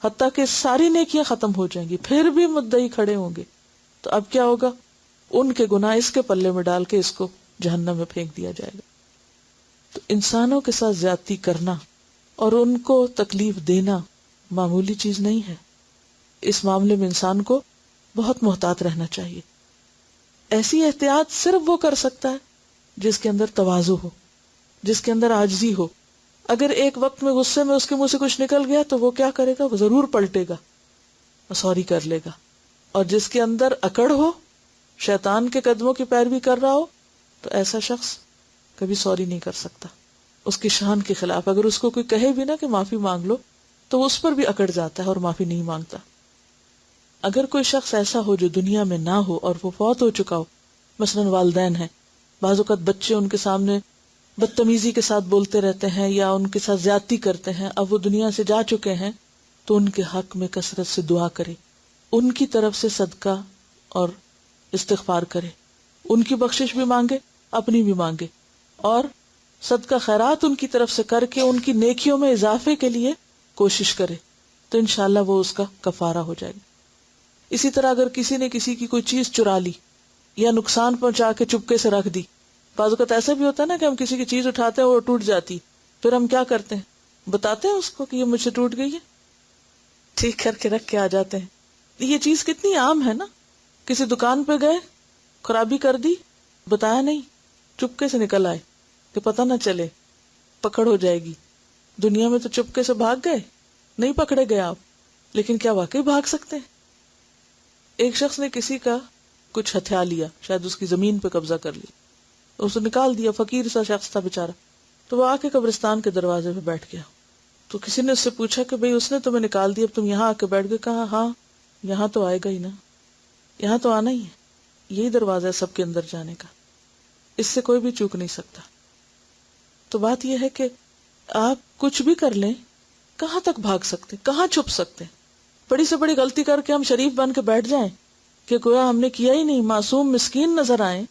حتیٰ کہ ساری نیکیاں ختم ہو جائیں گی، پھر بھی مدعی کھڑے ہوں گے۔ تو اب کیا ہوگا؟ ان کے گناہ اس کے پلے میں ڈال کے اس کو جہنم میں پھینک دیا جائے گا۔ تو انسانوں کے ساتھ زیادتی کرنا اور ان کو تکلیف دینا معمولی چیز نہیں ہے۔ اس معاملے میں انسان کو بہت محتاط رہنا چاہیے۔ ایسی احتیاط صرف وہ کر سکتا ہے جس کے اندر تواضع ہو، جس کے اندر عاجزی ہو۔ اگر ایک وقت میں غصے میں اس کے منہ سے کچھ نکل گیا تو وہ کیا کرے گا؟ وہ ضرور پلٹے گا اور سوری کر لے گا۔ اور جس کے اندر اکڑ ہو، شیطان کے قدموں کی پیروی کر رہا ہو، تو ایسا شخص کبھی سوری نہیں کر سکتا اس کی شان کے خلاف۔ اگر اس کو کوئی کہے بھی نا کہ معافی مانگ لو تو وہ اس پر بھی اکڑ جاتا ہے اور معافی نہیں مانگتا۔ اگر کوئی شخص ایسا ہو جو دنیا میں نہ ہو اور وہ فوت ہو چکا ہو، مثلاً والدین ہیں، بعض اوقات بچے ان کے سامنے بدتمیزی کے ساتھ بولتے رہتے ہیں یا ان کے ساتھ زیادتی کرتے ہیں، اب وہ دنیا سے جا چکے ہیں، تو ان کے حق میں کثرت سے دعا کرے، ان کی طرف سے صدقہ اور استغفار کرے، ان کی بخشش بھی مانگے، اپنی بھی مانگے، اور صدقہ خیرات ان کی طرف سے کر کے ان کی نیکیوں میں اضافے کے لیے کوشش کرے، تو انشاءاللہ وہ اس کا کفارہ ہو جائے گا۔ اسی طرح اگر کسی نے کسی کی کوئی چیز چرا لی یا نقصان پہنچا کے چپکے سے رکھ دی، بعض اوقات ایسا بھی ہوتا ہے نا کہ ہم کسی کی چیز اٹھاتے ہیں اور ٹوٹ جاتی، پھر ہم کیا کرتے ہیں؟ بتاتے ہیں اس کو کہ یہ مجھ سے ٹوٹ گئی ہے، ٹھیک کر کے رکھ کے آ جاتے ہیں۔ یہ چیز کتنی عام ہے نا، کسی دکان پہ گئے، خرابی کر دی، بتایا نہیں، چپکے سے نکل آئے کہ پتہ نہ چلے، پکڑ ہو جائے گی۔ دنیا میں تو چپکے سے بھاگ گئے، نہیں پکڑے گئے آپ، لیکن کیا واقعی بھاگ سکتے ہیں؟ ایک شخص نے کسی کا کچھ ہتھیا لیا، شاید اس کی زمین پہ قبضہ کر لیا، اسے نکال دیا، فقیر سا شخص تھا بیچارہ، تو وہ آ کے قبرستان کے دروازے پہ بیٹھ گیا۔ تو کسی نے اس سے پوچھا کہ بھئی اس نے تمہیں نکال دیا، اب تم یہاں آ کے بیٹھ گئے. کہا ہاں یہاں تو آئے گا ہی نا، یہاں تو آنا ہی ہے، یہی دروازہ ہے سب کے اندر جانے کا، اس سے کوئی بھی چوک نہیں سکتا. تو بات یہ ہے کہ آپ کچھ بھی کر لیں، کہاں تک بھاگ سکتے، کہاں چھپ سکتے. بڑی سے بڑی غلطی کر کے ہم شریف بن کے بیٹھ جائیں کہ گویا ہم نے کیا ہی نہیں، معصوم مسکین نظر آئیں.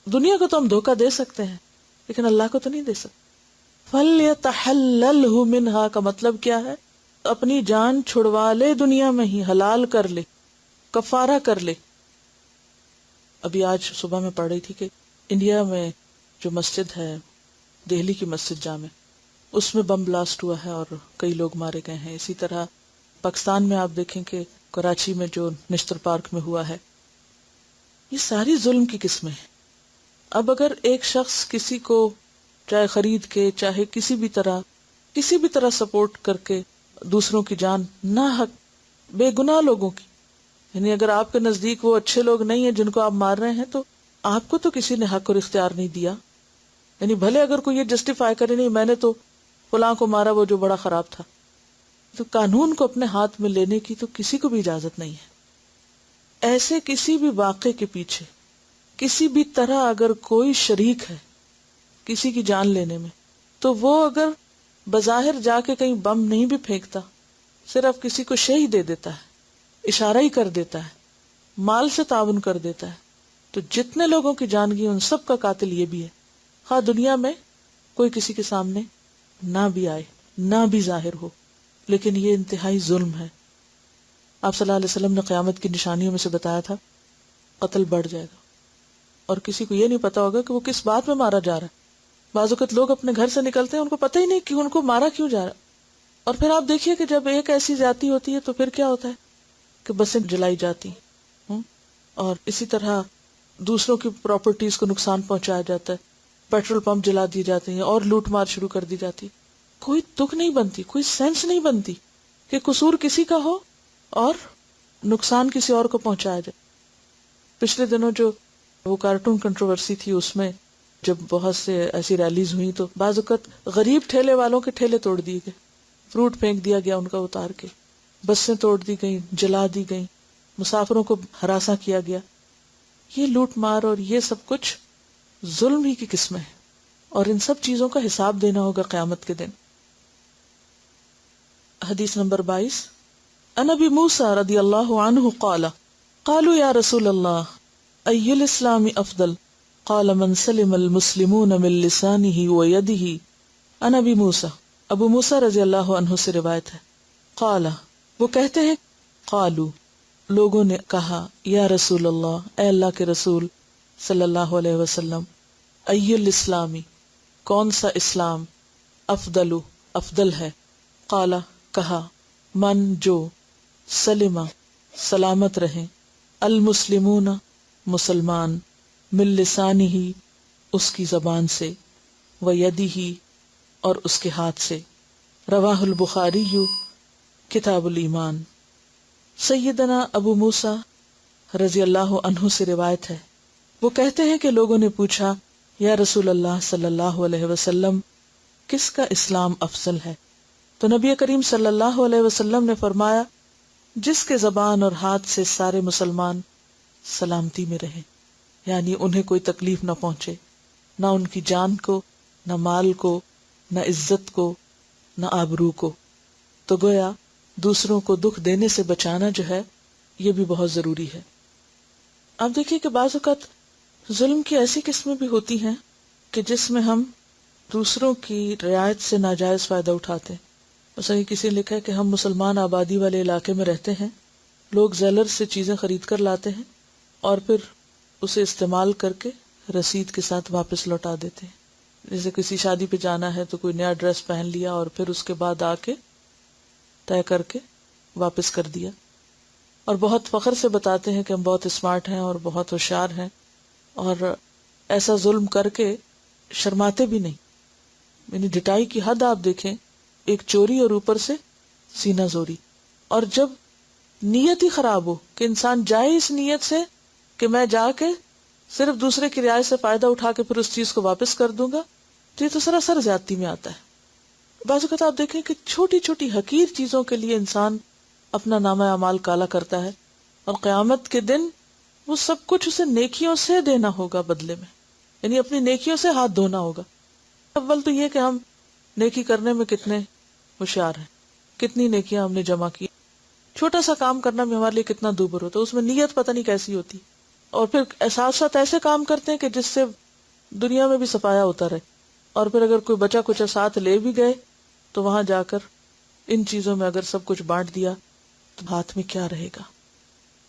دنیا کو تو ہم دھوکہ دے سکتے ہیں لیکن اللہ کو تو نہیں دے سکتے. فَلْيَتَحَلَّلْهُ مِنْهَا کا مطلب کیا ہے؟ اپنی جان چھڑوا لے، دنیا میں ہی حلال کر لے، کفارہ کر لے. ابھی آج صبح میں پڑھ رہی تھی کہ انڈیا میں جو مسجد ہے، دہلی کی مسجد جامع، اس میں بم بلاسٹ ہوا ہے اور کئی لوگ مارے گئے ہیں. اسی طرح پاکستان میں آپ دیکھیں کہ کراچی میں جو نشتر پارک میں ہوا ہے، یہ ساری ظلم کی قسمیں ہیں. اب اگر ایک شخص کسی کو چاہے خرید کے، چاہے کسی بھی طرح سپورٹ کر کے دوسروں کی جان ناحق، بے گناہ لوگوں کی، یعنی اگر آپ کے نزدیک وہ اچھے لوگ نہیں ہیں جن کو آپ مار رہے ہیں، تو آپ کو تو کسی نے حق اور اختیار نہیں دیا. یعنی بھلے اگر کوئی یہ جسٹیفائی کرے نہیں میں نے تو فلاں کو مارا وہ جو بڑا خراب تھا، تو قانون کو اپنے ہاتھ میں لینے کی تو کسی کو بھی اجازت نہیں ہے. ایسے کسی بھی واقعے کے پیچھے کسی بھی طرح اگر کوئی شریک ہے کسی کی جان لینے میں، تو وہ اگر بظاہر جا کے کہیں بم نہیں بھی پھینکتا، صرف کسی کو شے ہی دے دیتا ہے، اشارہ ہی کر دیتا ہے، مال سے تعاون کر دیتا ہے، تو جتنے لوگوں کی جان گئی ان سب کا قاتل یہ بھی ہے، خواہ دنیا میں کوئی کسی کے سامنے نہ بھی آئے، نہ بھی ظاہر ہو. لیکن یہ انتہائی ظلم ہے. آپ صلی اللہ علیہ وسلم نے قیامت کی نشانیوں میں سے بتایا تھا قتل بڑھ جائے گا، اور کسی کو یہ نہیں پتا ہوگا کہ وہ کس بات میں مارا جا رہا ہے. بعض اوقات لوگ اپنے گھر سے نکلتے ہیں، ان کو پتہ ہی نہیں کہ ان کو مارا کیوں جا رہا ہے. اور پھر آپ دیکھیے کہ جب ایک ایسی زیادتی ہوتی ہے تو پھر کیا ہوتا ہے کہ بسیں جلائی جاتی ہیں، اور اسی طرح دوسروں کی پراپرٹیز کو نقصان پہنچایا جاتا ہے، پیٹرول پمپ جلا دیے جاتے ہیں اور لوٹ مار شروع کر دی جاتی. کوئی تک نہیں بنتی، کوئی سینس نہیں بنتی کہ قصور کسی کا ہو اور نقصان کسی اور کو پہنچایا جائے. پچھلے دنوں جو وہ کارٹون کنٹروورسی تھی، اس میں جب بہت سے ایسی ریلیز ہوئی تو بعض اوقات غریب ٹھیلے والوں کے ٹھیلے توڑ دیے گئے، فروٹ پھینک دیا گیا ان کا اتار کے، بسیں توڑ دی گئیں، جلا دی گئیں، مسافروں کو ہراساں کیا گیا. یہ لوٹ مار اور یہ سب کچھ ظلم ہی کی قسمیں ہیں، اور ان سب چیزوں کا حساب دینا ہوگا قیامت کے دن. حدیث نمبر 22. عن ابی موسیٰ رضی اللہ عنہ قال قالوا یا رسول اللہ ای الاسلام افضل قال من سلم المسلمون من لسانه ویده. عن ابی موسیٰ، ابو موسیٰ رضی اللہ عنہ سے روایت ہے، قال وہ کہتے ہیں، قالوا لوگوں نے کہا، یا رسول اللہ اے اللہ کے رسول صلی اللہ علیہ وسلم، ای الاسلامی کون سا اسلام، افضل افضل ہے، قال کہا، من جو، سلمہ سلامت رہیں، المسلمون مسلمان، من لسانہ اس کی زبان سے، ویدہ اور اس کے ہاتھ سے. رواہ البخاری کتاب الایمان. سیدنا ابو موسیٰ رضی اللہ عنہ سے روایت ہے، وہ کہتے ہیں کہ لوگوں نے پوچھا، یا رسول اللہ صلی اللہ علیہ وسلم کس کا اسلام افضل ہے؟ تو نبی کریم صلی اللہ علیہ وسلم نے فرمایا، جس کے زبان اور ہاتھ سے سارے مسلمان سلامتی میں رہیں، یعنی انہیں کوئی تکلیف نہ پہنچے، نہ ان کی جان کو، نہ مال کو، نہ عزت کو، نہ آبرو کو. تو گویا دوسروں کو دکھ دینے سے بچانا جو ہے یہ بھی بہت ضروری ہے. آپ دیکھیے کہ بعض اوقات ظلم کی ایسی قسمیں بھی ہوتی ہیں کہ جس میں ہم دوسروں کی رعایت سے ناجائز فائدہ اٹھاتے ہیں. مثلا کسی نے لکھا ہے کہ ہم مسلمان آبادی والے علاقے میں رہتے ہیں، لوگ زیلر سے چیزیں خرید کر لاتے ہیں اور پھر اسے استعمال کر کے رسید کے ساتھ واپس لوٹا دیتے ہیں. جیسے کسی شادی پہ جانا ہے تو کوئی نیا ڈریس پہن لیا اور پھر اس کے بعد آ کے طے کر کے واپس کر دیا، اور بہت فخر سے بتاتے ہیں کہ ہم بہت اسمارٹ ہیں اور بہت ہوشیار ہیں، اور ایسا ظلم کر کے شرماتے بھی نہیں. یعنی ڈٹائی کی حد آپ دیکھیں، ایک چوری اور اوپر سے سینہ زوری. اور جب نیت ہی خراب ہو کہ انسان جائے اس نیت سے کہ میں جا کے صرف دوسرے کی رعایت سے فائدہ اٹھا کے پھر اس چیز کو واپس کر دوں گا، تو یہ تو سراسر زیادتی میں آتا ہے. بعض اوقات آپ دیکھیں کہ چھوٹی چھوٹی حقیر چیزوں کے لیے انسان اپنا نامہ اعمال کالا کرتا ہے، اور قیامت کے دن وہ سب کچھ اسے نیکیوں سے دینا ہوگا بدلے میں، یعنی اپنی نیکیوں سے ہاتھ دھونا ہوگا۔ اول تو یہ کہ ہم نیکی کرنے میں کتنے ہوشیار ہیں، کتنی نیکیاں ہم نے جمع کی، چھوٹا سا کام کرنا بھی ہمارے لیے کتنا دوبر ہوتا ہے، اس میں نیت پتہ نہیں کیسی ہوتی، اور پھر ساتھ ساتھ ایسے کام کرتے ہیں کہ جس سے دنیا میں بھی صفایا ہوتا رہے، اور پھر اگر کوئی بچا کچھ ساتھ لے بھی گئے تو وہاں جا کر ان چیزوں میں اگر سب کچھ بانٹ دیا تو ہاتھ میں کیا رہے گا،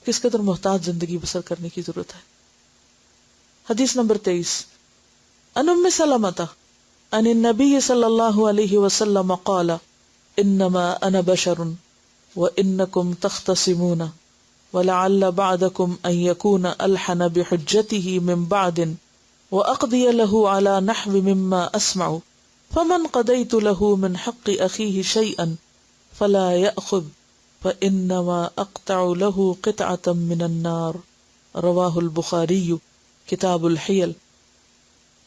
کس قدر محتاط زندگی بسر کرنے کی ضرورت ہے۔ حدیث نمبر 23، ان ام سلمۃ عن النبی صلی اللہ علیہ وسلم قال انما انا بشر وانکم تختصمون ولعل بعضکم ان یکون الحن بحجته من بعض واقضی له على نحو مما اسمع فمن قضیت له من حق اخیہ شیئا فلا یأخذ فانما اقطع له قطعة من النار، رواہ البخاری کتاب الحیل۔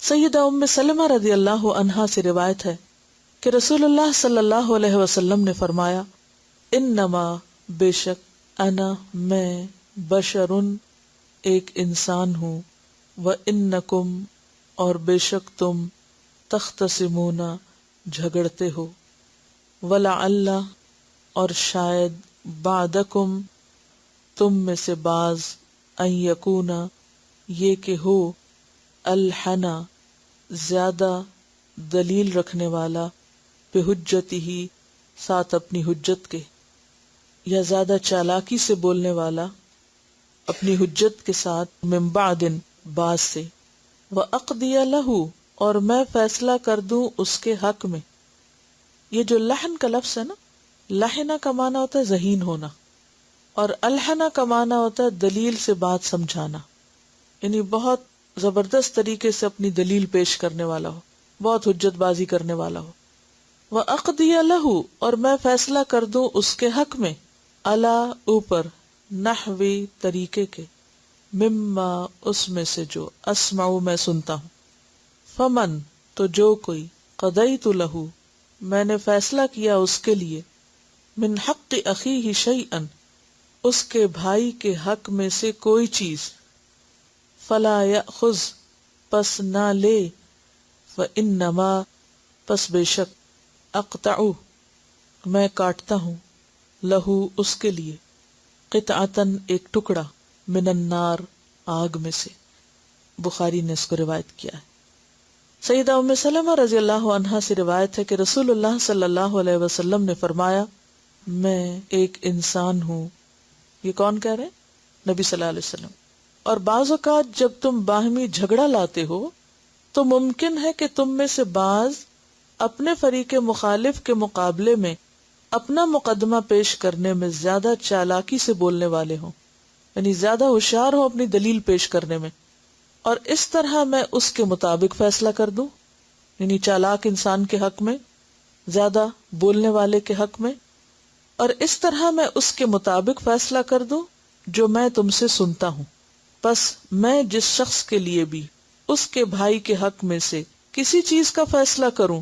سیدہ ام سلمہ رضی اللہ عنہا سے روایت ہے کہ رسول اللہ صلی اللہ علیہ وسلم نے فرمایا، انما بے شک انا میں بشرن ایک انسان ہوں، وانکم اور بے شک تم تختصمون جھگڑتے ہو، ولعل اور شاید بعدکم تم میں سے بعض ان یکون یہ کہ ہو الحنا زیادہ دلیل رکھنے والا بحجتہ ساتھ اپنی حجت کے، یا زیادہ چالاکی سے بولنے والا اپنی حجت کے ساتھ، من بعد بعد سے، وَأَقْضِيَ لَهُ اور میں فیصلہ کر دوں اس کے حق میں۔ یہ جو لحن کا لفظ ہے نا، لحنہ کا معنی ہوتا ہے ذہین ہونا، اور الحنہ کا معنی ہوتا ہے دلیل سے بات سمجھانا، یعنی بہت زبردست طریقے سے اپنی دلیل پیش کرنے والا ہو، بہت حجت بازی کرنے والا ہو۔ وَأَقْضِيَ لَهُ اور میں فیصلہ کر دوں اس کے حق میں، علی اوپر، نحوی طریقے کے، مما اس میں سے جو، اسمع میں سنتا ہوں، فمن تو جو کوئی، قضیت لہ میں نے فیصلہ کیا اس کے لیے، من حق اخیہ شیئا اس کے بھائی کے حق میں سے کوئی چیز، فلا یأخذ پس نہ لے، فانما پس بے شک، اقطع میں کاٹتا ہوں، لہو اس کے لیے، قطعتن ایک ٹکڑا، من النار آگ میں سے۔ بخاری نے اس کو روایت کیا ہے۔ سیدہ ام سلمہ رضی اللہ عنہا سے روایت ہے کہ رسول اللہ صلی اللہ علیہ وسلم نے فرمایا، میں ایک انسان ہوں۔ یہ کون کہہ رہے ہیں؟ نبی صلی اللہ علیہ وسلم۔ اور بعض اوقات جب تم باہمی جھگڑا لاتے ہو تو ممکن ہے کہ تم میں سے بعض اپنے فریق مخالف کے مقابلے میں اپنا مقدمہ پیش کرنے میں زیادہ چالاکی سے بولنے والے ہوں، یعنی زیادہ ہوشیار ہو اپنی دلیل پیش کرنے میں، اور اس طرح میں اس کے مطابق فیصلہ کر دوں، یعنی چالاک انسان کے حق میں، زیادہ بولنے والے کے حق میں، اور اس طرح میں اس کے مطابق فیصلہ کر دوں جو میں تم سے سنتا ہوں۔ پس میں جس شخص کے لیے بھی اس کے بھائی کے حق میں سے کسی چیز کا فیصلہ کروں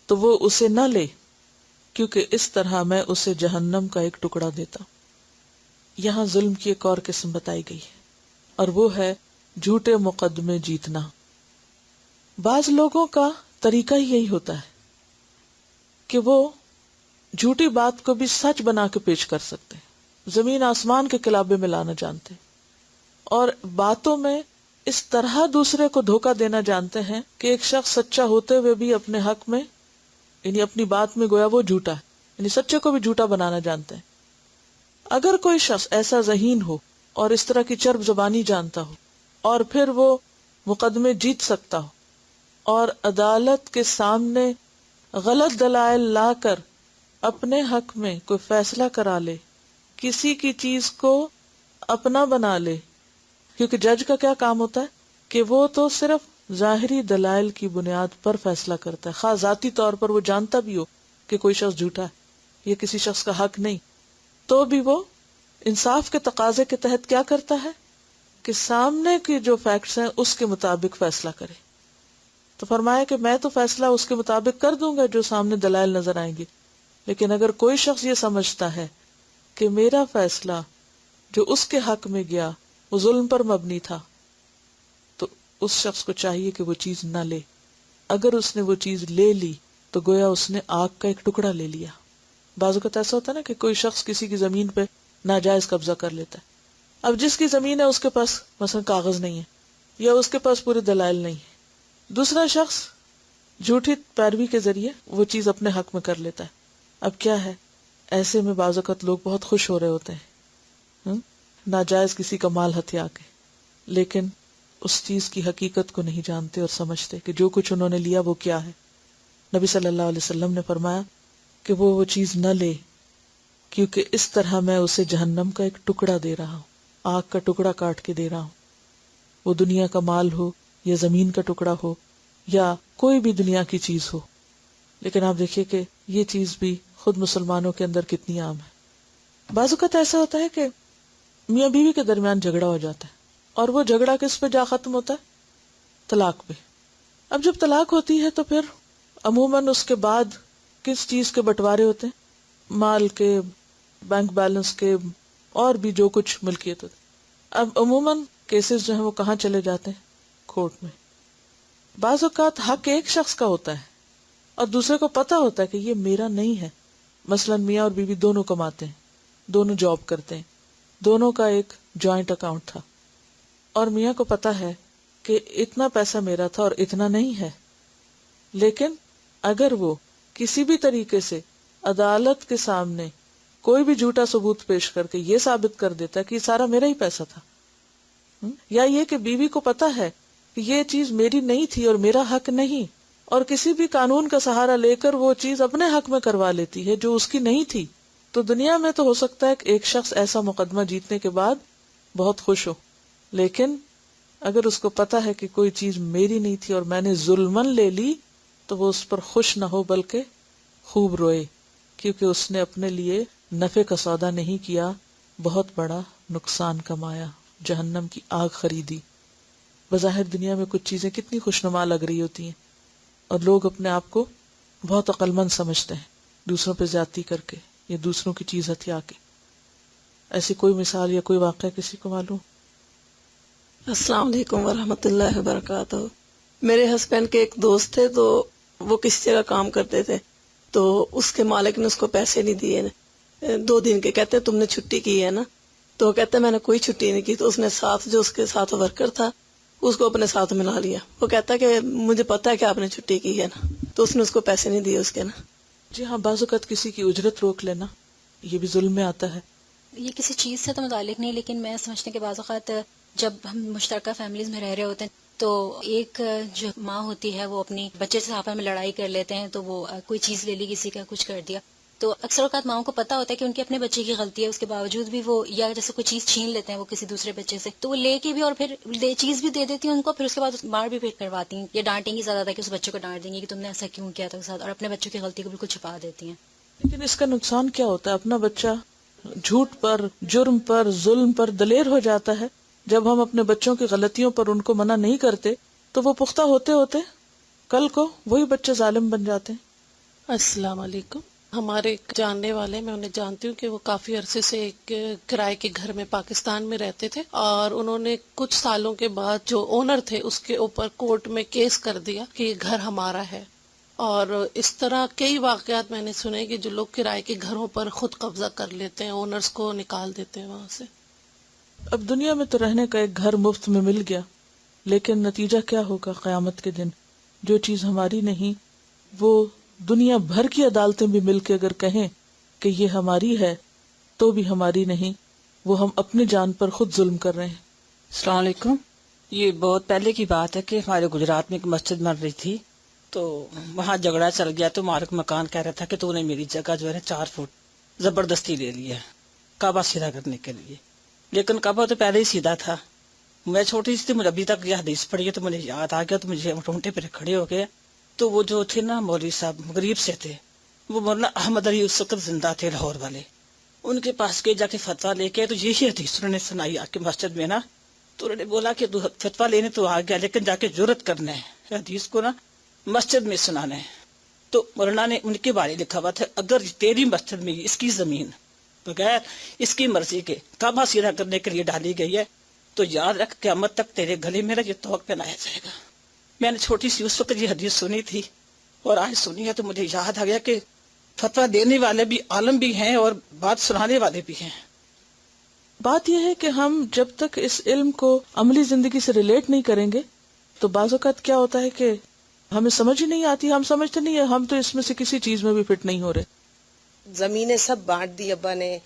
تو وہ اسے نہ لے، کیونکہ اس طرح میں اسے جہنم کا ایک ٹکڑا دیتا۔ یہاں ظلم کی ایک اور قسم بتائی گئی ہے، اور وہ ہے جھوٹے مقدمے جیتنا۔ بعض لوگوں کا طریقہ ہی یہی ہوتا ہے کہ وہ جھوٹی بات کو بھی سچ بنا کے پیش کر سکتے ہیں، زمین آسمان کے قلابے میں لانا جانتے ہیں، اور باتوں میں اس طرح دوسرے کو دھوکہ دینا جانتے ہیں کہ ایک شخص سچا ہوتے ہوئے بھی اپنے حق میں، یعنی اپنی بات میں گویا وہ جھوٹا ہے، یعنی سچے کو بھی جھوٹا بنانا جانتے ہیں۔ اگر کوئی شخص ایسا ذہین ہو اور اس طرح کی چرب زبانی جانتا ہو، اور پھر وہ مقدمے جیت سکتا ہو اور عدالت کے سامنے غلط دلائل لا کر اپنے حق میں کوئی فیصلہ کرا لے، کسی کی چیز کو اپنا بنا لے، کیونکہ جج کا کیا کام ہوتا ہے کہ وہ تو صرف ظاہری دلائل کی بنیاد پر فیصلہ کرتا ہے، خواہ ذاتی طور پر وہ جانتا بھی ہو کہ کوئی شخص جھوٹا ہے، یہ کسی شخص کا حق نہیں، تو بھی وہ انصاف کے تقاضے کے تحت کیا کرتا ہے کہ سامنے کے جو فیکٹس ہیں اس کے مطابق فیصلہ کرے۔ تو فرمایا کہ میں تو فیصلہ اس کے مطابق کر دوں گا جو سامنے دلائل نظر آئیں گے، لیکن اگر کوئی شخص یہ سمجھتا ہے کہ میرا فیصلہ جو اس کے حق میں گیا وہ ظلم پر مبنی تھا، تو اس شخص کو چاہیے کہ وہ چیز نہ لے. اگر اس نے وہ چیز لے لی تو گویا اس نے آگ کا ایک ٹکڑا لے لیا. بعض اوقات ایسا ہوتا ہے نا کہ کوئی شخص کسی کی زمین پہ ناجائز قبضہ کر لیتا ہے. اب جس کی زمین ہے اس کے پاس مثلا کاغذ نہیں ہے یا اس کے پاس پورے دلائل نہیں ہے، دوسرا شخص جھوٹی پیروی کے ذریعے وہ چیز اپنے حق میں کر لیتا ہے. اب کیا ہے، ایسے میں بعض اوقات لوگ بہت خوش ہو رہے ہوتے ہیں ناجائز کسی کا مال ہتھیا کے، لیکن اس چیز کی حقیقت کو نہیں جانتے اور سمجھتے کہ جو کچھ انہوں نے لیا وہ کیا ہے. نبی صلی اللہ علیہ وسلم نے فرمایا کہ وہ چیز نہ لے، کیونکہ اس طرح میں اسے جہنم کا ایک ٹکڑا دے رہا ہوں، آگ کا ٹکڑا کاٹ کے دے رہا ہوں. وہ دنیا کا مال ہو یا زمین کا ٹکڑا ہو یا کوئی بھی دنیا کی چیز ہو. لیکن آپ دیکھیے کہ یہ چیز بھی خود مسلمانوں کے اندر کتنی عام ہے. بعض اوقات ایسا ہوتا ہے کہ میاں بیوی کے درمیان جھگڑا ہو جاتا ہے اور وہ جھگڑا کس پہ جا ختم ہوتا ہے؟ طلاق پہ. اب جب طلاق ہوتی ہے تو پھر عموماً اس کے بعد کس چیز کے بٹوارے ہوتے ہیں؟ مال کے، بینک بیلنس کے، اور بھی جو کچھ ملکیت ہوتی. اب عموماً کیسز جو ہیں وہ کہاں چلے جاتے ہیں؟ کورٹ میں. بعض اوقات حق ایک شخص کا ہوتا ہے اور دوسرے کو پتا ہوتا ہے کہ یہ میرا نہیں ہے. مثلا میاں اور بیوی دونوں کماتے ہیں، دونوں جاب کرتے ہیں، دونوں کا ایک جوائنٹ اکاؤنٹ تھا، اور میاں کو پتا ہے کہ اتنا پیسہ میرا تھا اور اتنا نہیں ہے. لیکن اگر وہ کسی بھی طریقے سے عدالت کے سامنے کوئی بھی جھوٹا ثبوت پیش کر کے یہ ثابت کر دیتا ہے کہ یہ سارا میرا ہی پیسہ تھا، یا یہ کہ بیوی کو پتا ہے کہ یہ چیز میری نہیں تھی اور میرا حق نہیں، اور کسی بھی قانون کا سہارا لے کر وہ چیز اپنے حق میں کروا لیتی ہے جو اس کی نہیں تھی، تو دنیا میں تو ہو سکتا ہے کہ ایک شخص ایسا مقدمہ جیتنے کے بعد بہت خوش ہو، لیکن اگر اس کو پتا ہے کہ کوئی چیز میری نہیں تھی اور میں نے ظلمن لے لی تو وہ اس پر خوش نہ ہو بلکہ خوب روئے، کیونکہ اس نے اپنے لیے نفع کا سودا نہیں کیا، بہت بڑا نقصان کمایا، جہنم کی آگ خریدی. بظاہر دنیا میں کچھ چیزیں کتنی خوشنما لگ رہی ہوتی ہیں اور لوگ اپنے آپ کو بہت عقل مند سمجھتے ہیں دوسروں پہ زیادتی کر کے یا دوسروں کی چیز ہتھیا کے. ایسی کوئی مثال یا کوئی واقعہ کسی کو معلوم؟ السلام علیکم ورحمۃ اللہ وبرکاتہ. میرے ہسبینڈ کے ایک دوست تھے، تو وہ کسی جگہ کام کرتے تھے، تو اس کے مالک نے اس کو پیسے نہیں دیے 2 دن کے. کہتے تم نے چھٹی کی ہے نا؟ تو وہ کہتے میں نے کوئی چھٹی نہیں کی. تو اس نے ساتھ جو اس کے ساتھ ورکر تھا اس کو اپنے ساتھ ملا لیا. وہ کہتا کہ مجھے پتا ہے کہ آپ نے چھٹی کی ہے نا. تو اس نے اس کو پیسے نہیں دیے اس کے نا. جی ہاں، بعض اوقات کسی کی اجرت روک لینا یہ بھی ظلم میں آتا ہے. یہ کسی چیز سے تو متعلق نہیں، لیکن میں سمجھتی ہوں کہ بعض اوقات جب ہم مشترکہ فیملیز میں رہ رہے ہوتے ہیں تو ایک جو ماں ہوتی ہے وہ اپنی بچے سے آپس میں لڑائی کر لیتے ہیں، تو وہ کوئی چیز لے لی، کسی کا کچھ کر دیا. تو اکثر اوقات ماؤں کو پتا ہوتا ہے کہ ان کے اپنے بچے کی غلطی ہے، اس کے باوجود بھی وہ یا جیسے کوئی چیز چھین لیتے ہیں وہ کسی دوسرے بچے سے، تو وہ لے کے بھی اور پھر چیز بھی دے دیتی ہیں ان کو، پھر اس کے بعد مار بھی پھر کرواتی ہیں یا ڈانٹیں گی زیادہ تھا کہ اس بچے کو ڈانٹ دیں گی کہ تم نے ایسا کیوں کیا تھا اس کے ساتھ، اور اپنے بچوں کی غلطی کو بالکل چھپا دیتی ہیں. لیکن اس کا نقصان کیا ہوتا ہے؟ اپنا بچہ جھوٹ پر، جرم پر، ظلم پر دلیر ہو جاتا ہے. جب ہم اپنے بچوں کی غلطیوں پر ان کو منع نہیں کرتے تو وہ پختہ ہوتے ہوتے کل کو وہی بچے ظالم بن جاتے ہیں. السلام علیکم. ہمارے ایک جاننے والے، میں انہیں جانتی ہوں کہ وہ کافی عرصے سے ایک کرائے کے گھر میں پاکستان میں رہتے تھے، اور انہوں نے کچھ سالوں کے بعد جو اونر تھے اس کے اوپر کورٹ میں کیس کر دیا کہ یہ گھر ہمارا ہے. اور اس طرح کئی واقعات میں نے سنے کہ جو لوگ کرائے کے گھروں پر خود قبضہ کر لیتے ہیں، اونرز کو نکال دیتے ہیں وہاں سے. اب دنیا میں تو رہنے کا ایک گھر مفت میں مل گیا، لیکن نتیجہ کیا ہوگا قیامت کے دن؟ جو چیز ہماری نہیں وہ دنیا بھر کی عدالتیں بھی مل کے اگر کہیں کہ یہ ہماری ہے تو بھی ہماری نہیں، وہ ہم اپنی جان پر خود ظلم کر رہے ہیں. السلام علیکم. یہ بہت پہلے کی بات ہے کہ ہمارے گجرات میں ایک مسجد بن رہی تھی، تو وہاں جھگڑا چل گیا. تو مالک مکان کہہ رہا تھا کہ تو نے میری جگہ جو ہے 4 فٹ زبردستی لے لی ہے کعبہ سیدھا کرنے کے لیے. لیکن کعبہ تو پہلے ہی سیدھا تھا. میں چھوٹی سی تھی، مجھے ابھی تک یہ حدیث پڑھی ہے تو مجھے یاد آ گیا، تو مجھے رونگٹے پہ کھڑے ہو گئے. تو وہ جو تھے نا مولوی صاحب غریب سے تھے، وہ مولانا احمد علی اس وقت زندہ تھے لاہور والے. ان کے پاس کے جا کے فتویٰ لے کے تو یہی حدیث انہوں نے سنائی آ کے مسجد میں نا. تو انہوں نے بولا کہ فتویٰ لینے تو آ گیا لیکن جا کے جرت کرنا ہے حدیث کو نا مسجد میں سنانا ہے. تو مولانا نے ان کے بارے لکھا ہوا تھا اگر تیری مسجد میں اس کی زمین بغیر اس کی مرضی کے کعبہ سیدھا کرنے کے لیے ڈالی گئی ہے تو یاد رکھ قیامت تک تیرے گلے میرا یہ توق پہنایا جائے گا. میں نے چھوٹی سی اس وقت یہ حدیث سنی تھی اور آج سنی ہے تو مجھے یاد آ گیا کہ فتویٰ دینے والے بھی عالم بھی ہیں اور بات سنانے والے بھی ہیں. بات یہ ہے کہ ہم جب تک اس علم کو عملی زندگی سے ریلیٹ نہیں کریں گے تو بعض اوقات کیا ہوتا ہے کہ ہمیں سمجھ ہی نہیں آتی. ہم سمجھتے نہیں ہے ہم تو اس میں سے کسی چیز میں بھی فٹ نہیں ہو رہے. زمینیں سب بانٹ دی ابا نے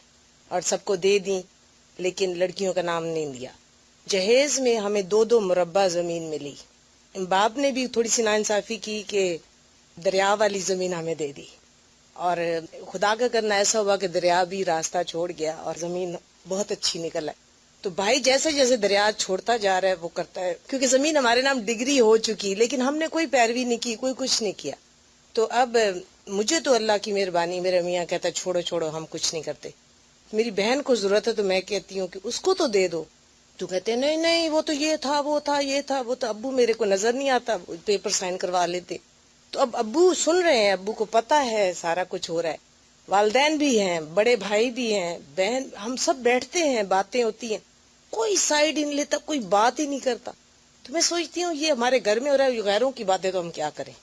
اور سب کو دے دی، لیکن لڑکیوں کا نام نہیں لیا. جہیز میں ہمیں 2 مربع زمین ملی. باپ نے بھی تھوڑی سی ناانصافی کی کہ دریا والی زمین ہمیں دے دی، اور خدا کا کرنا ایسا ہوا کہ دریا بھی راستہ چھوڑ گیا اور زمین بہت اچھی نکل ہے. تو بھائی جیسے جیسے دریا چھوڑتا جا رہا ہے وہ کرتا ہے، کیونکہ زمین ہمارے نام ڈگری ہو چکی لیکن ہم نے کوئی پیروی نہیں کی، کوئی کچھ نہیں کیا. تو اب مجھے تو اللہ کی مہربانی، میرے میاں کہتا ہے چھوڑو چھوڑو ہم کچھ نہیں کرتے. میری بہن کو ضرورت ہے تو میں کہتی ہوں کہ اس کو تو دے دو. تو کہتے ہیں نہیں نہیں وہ تو یہ تھا وہ تھا یہ تھا وہ تو ابو میرے کو نظر نہیں آتا، پیپر سائن کروا لیتے. تو اب ابو سن رہے ہیں، ابو کو پتا ہے سارا کچھ ہو رہا ہے، والدین بھی ہیں، بڑے بھائی بھی ہیں، بہن، ہم سب بیٹھتے ہیں، باتیں ہوتی ہیں، کوئی سائیڈ ہی نہیں لیتا، کوئی بات ہی نہیں کرتا. تو میں سوچتی ہوں یہ ہمارے گھر میں ہو رہا ہے، غیروں کی باتیں تو ہم کیا کریں.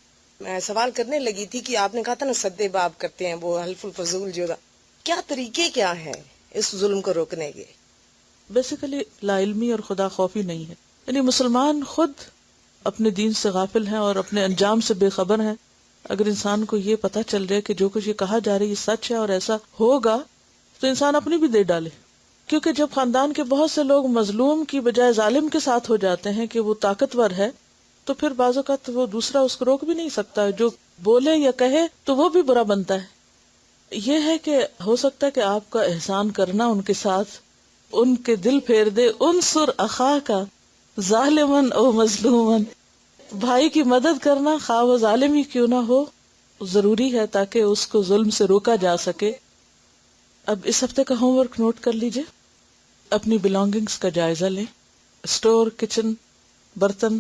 میں سوال کرنے لگی تھی کہ آپ نے کہا تھا نا سدے باب کرتے ہیں، وہ حلف الفضول جو تھا، کیا طریقے کیا ہیں اس ظلم کو روکنے کے؟ بیسیکلی لا علمی اور خدا خوفی نہیں ہے. یعنی مسلمان خود اپنے دین سے غافل ہیں اور اپنے انجام سے بے خبر ہیں. اگر انسان کو یہ پتہ چل رہا ہے کہ جو کچھ یہ کہا جا رہا ہے یہ سچ ہے اور ایسا ہوگا تو انسان اپنی بھی دے ڈالے. کیونکہ جب خاندان کے بہت سے لوگ مظلوم کی بجائے ظالم کے ساتھ ہو جاتے ہیں کہ وہ طاقتور ہے تو پھر بعض اوقات وہ دوسرا اس کو روک بھی نہیں سکتا، جو بولے یا کہے تو وہ بھی برا بنتا ہے. یہ ہے کہ ہو سکتا ہے کہ آپ کا احسان کرنا ان کے ساتھ ان کے دل پھیر دے. انصر اخا کا ظالمن او مظلومن، بھائی کی مدد کرنا خواہ وہ ظالم ہی کیوں نہ ہو ضروری ہے تاکہ اس کو ظلم سے روکا جا سکے. اب اس ہفتے کا ہوم ورک نوٹ کر لیجئے، اپنی بلانگنگز کا جائزہ لیں. اسٹور، کچن، برتن،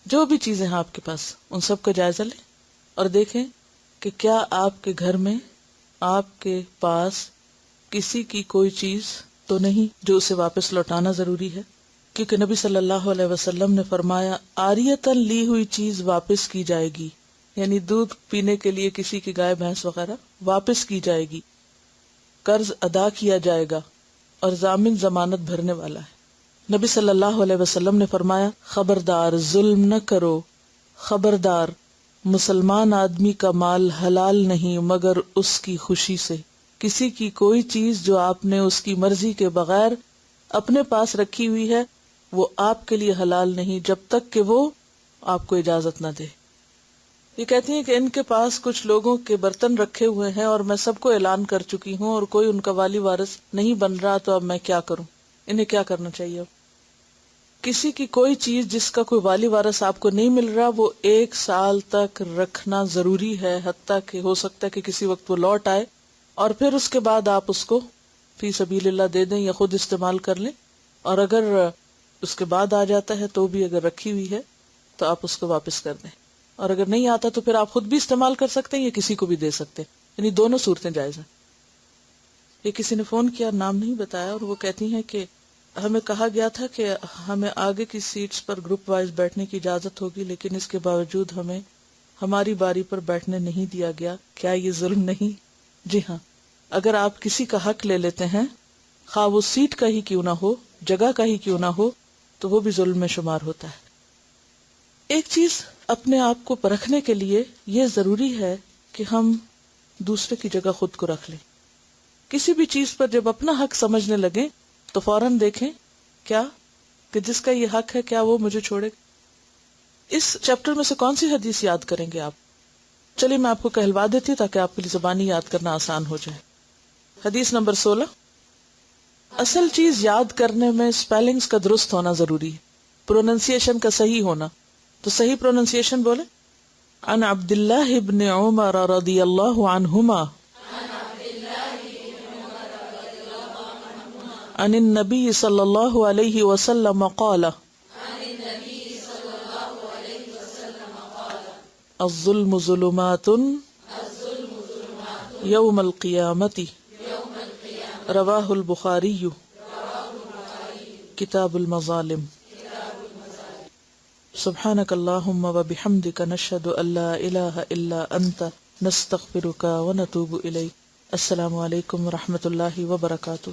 جو بھی چیزیں ہیں آپ کے پاس ان سب کا جائزہ لیں اور دیکھیں کہ کیا آپ کے گھر میں آپ کے پاس کسی کی کوئی چیز تو نہیں جو اسے واپس لوٹانا ضروری ہے. کیونکہ نبی صلی اللہ علیہ وسلم نے فرمایا عاریتاً لی ہوئی چیز واپس کی جائے گی، یعنی دودھ پینے کے لیے کسی کی گائے بھینس وغیرہ واپس کی جائے گی، قرض ادا کیا جائے گا اور ضامن ضمانت بھرنے والا ہے. نبی صلی اللہ علیہ وسلم نے فرمایا خبردار ظلم نہ کرو، خبردار مسلمان آدمی کا مال حلال نہیں مگر اس کی خوشی سے. کسی کی کوئی چیز جو آپ نے اس کی مرضی کے بغیر اپنے پاس رکھی ہوئی ہے وہ آپ کے لیے حلال نہیں جب تک کہ وہ آپ کو اجازت نہ دے. یہ کہتی ہیں کہ ان کے پاس کچھ لوگوں کے برتن رکھے ہوئے ہیں اور میں سب کو اعلان کر چکی ہوں اور کوئی ان کا والی وارث نہیں بن رہا، تو اب میں کیا کروں؟ انہیں کیا کرنا چاہیے؟ اب کسی کی کوئی چیز جس کا کوئی والی وارث آپ کو نہیں مل رہا وہ 1 سال تک رکھنا ضروری ہے، حتیٰ کہ ہو سکتا ہے کہ کسی وقت وہ لوٹ آئے اور پھر اس کے بعد آپ اس کو فی سبیل اللہ دے دیں یا خود استعمال کر لیں. اور اگر اس کے بعد آ جاتا ہے تو بھی اگر رکھی ہوئی ہے تو آپ اس کو واپس کر دیں، اور اگر نہیں آتا تو پھر آپ خود بھی استعمال کر سکتے ہیں یا کسی کو بھی دے سکتے ہیں. یعنی دونوں صورتیں جائز ہیں. یہ کسی نے فون کیا، نام نہیں بتایا، اور وہ کہتی ہیں کہ ہمیں کہا گیا تھا کہ ہمیں آگے کی سیٹس پر گروپ وائز بیٹھنے کی اجازت ہوگی، لیکن اس کے باوجود ہمیں ہماری باری پر بیٹھنے نہیں دیا گیا. کیا یہ ظلم نہیں؟ جی ہاں، اگر آپ کسی کا حق لے لیتے ہیں خواہ وہ سیٹ کا ہی کیوں نہ ہو، جگہ کا ہی کیوں نہ ہو، تو وہ بھی ظلم میں شمار ہوتا ہے. ایک چیز اپنے آپ کو پرکھنے کے لیے یہ ضروری ہے کہ ہم دوسرے کی جگہ خود کو رکھ لیں. کسی بھی چیز پر جب اپنا حق سمجھنے لگیں تو فوراً دیکھیں کیا کہ جس کا یہ حق ہے کیا وہ مجھے چھوڑے. اس چیپٹر میں سے کون سی حدیث یاد کریں گے آپ؟ چلیے میں آپ کو کہلوا دیتی ہوں تاکہ آپ کے لیے زبانی یاد کرنا آسان ہو جائے. حدیث نمبر 16. اصل چیز یاد کرنے میں سپیلنگز کا درست ہونا ضروری ہے، پروننسیشن کا صحیح ہونا. تو صحیح پروننسیشن بولے. عن عبداللہ ابن عمر رضی اللہ عنہما عن النبی صلی اللہ علیہ وسلم قال الظلم ظلمات یوم القیامت رواہ البخاری کتاب المظالم. سبحانک اللہم وبحمدک نشہد ان لا الہ الا انت نستغفرک ونتوب الیک. السلام علیکم ورحمۃ اللہ وبرکاتہ.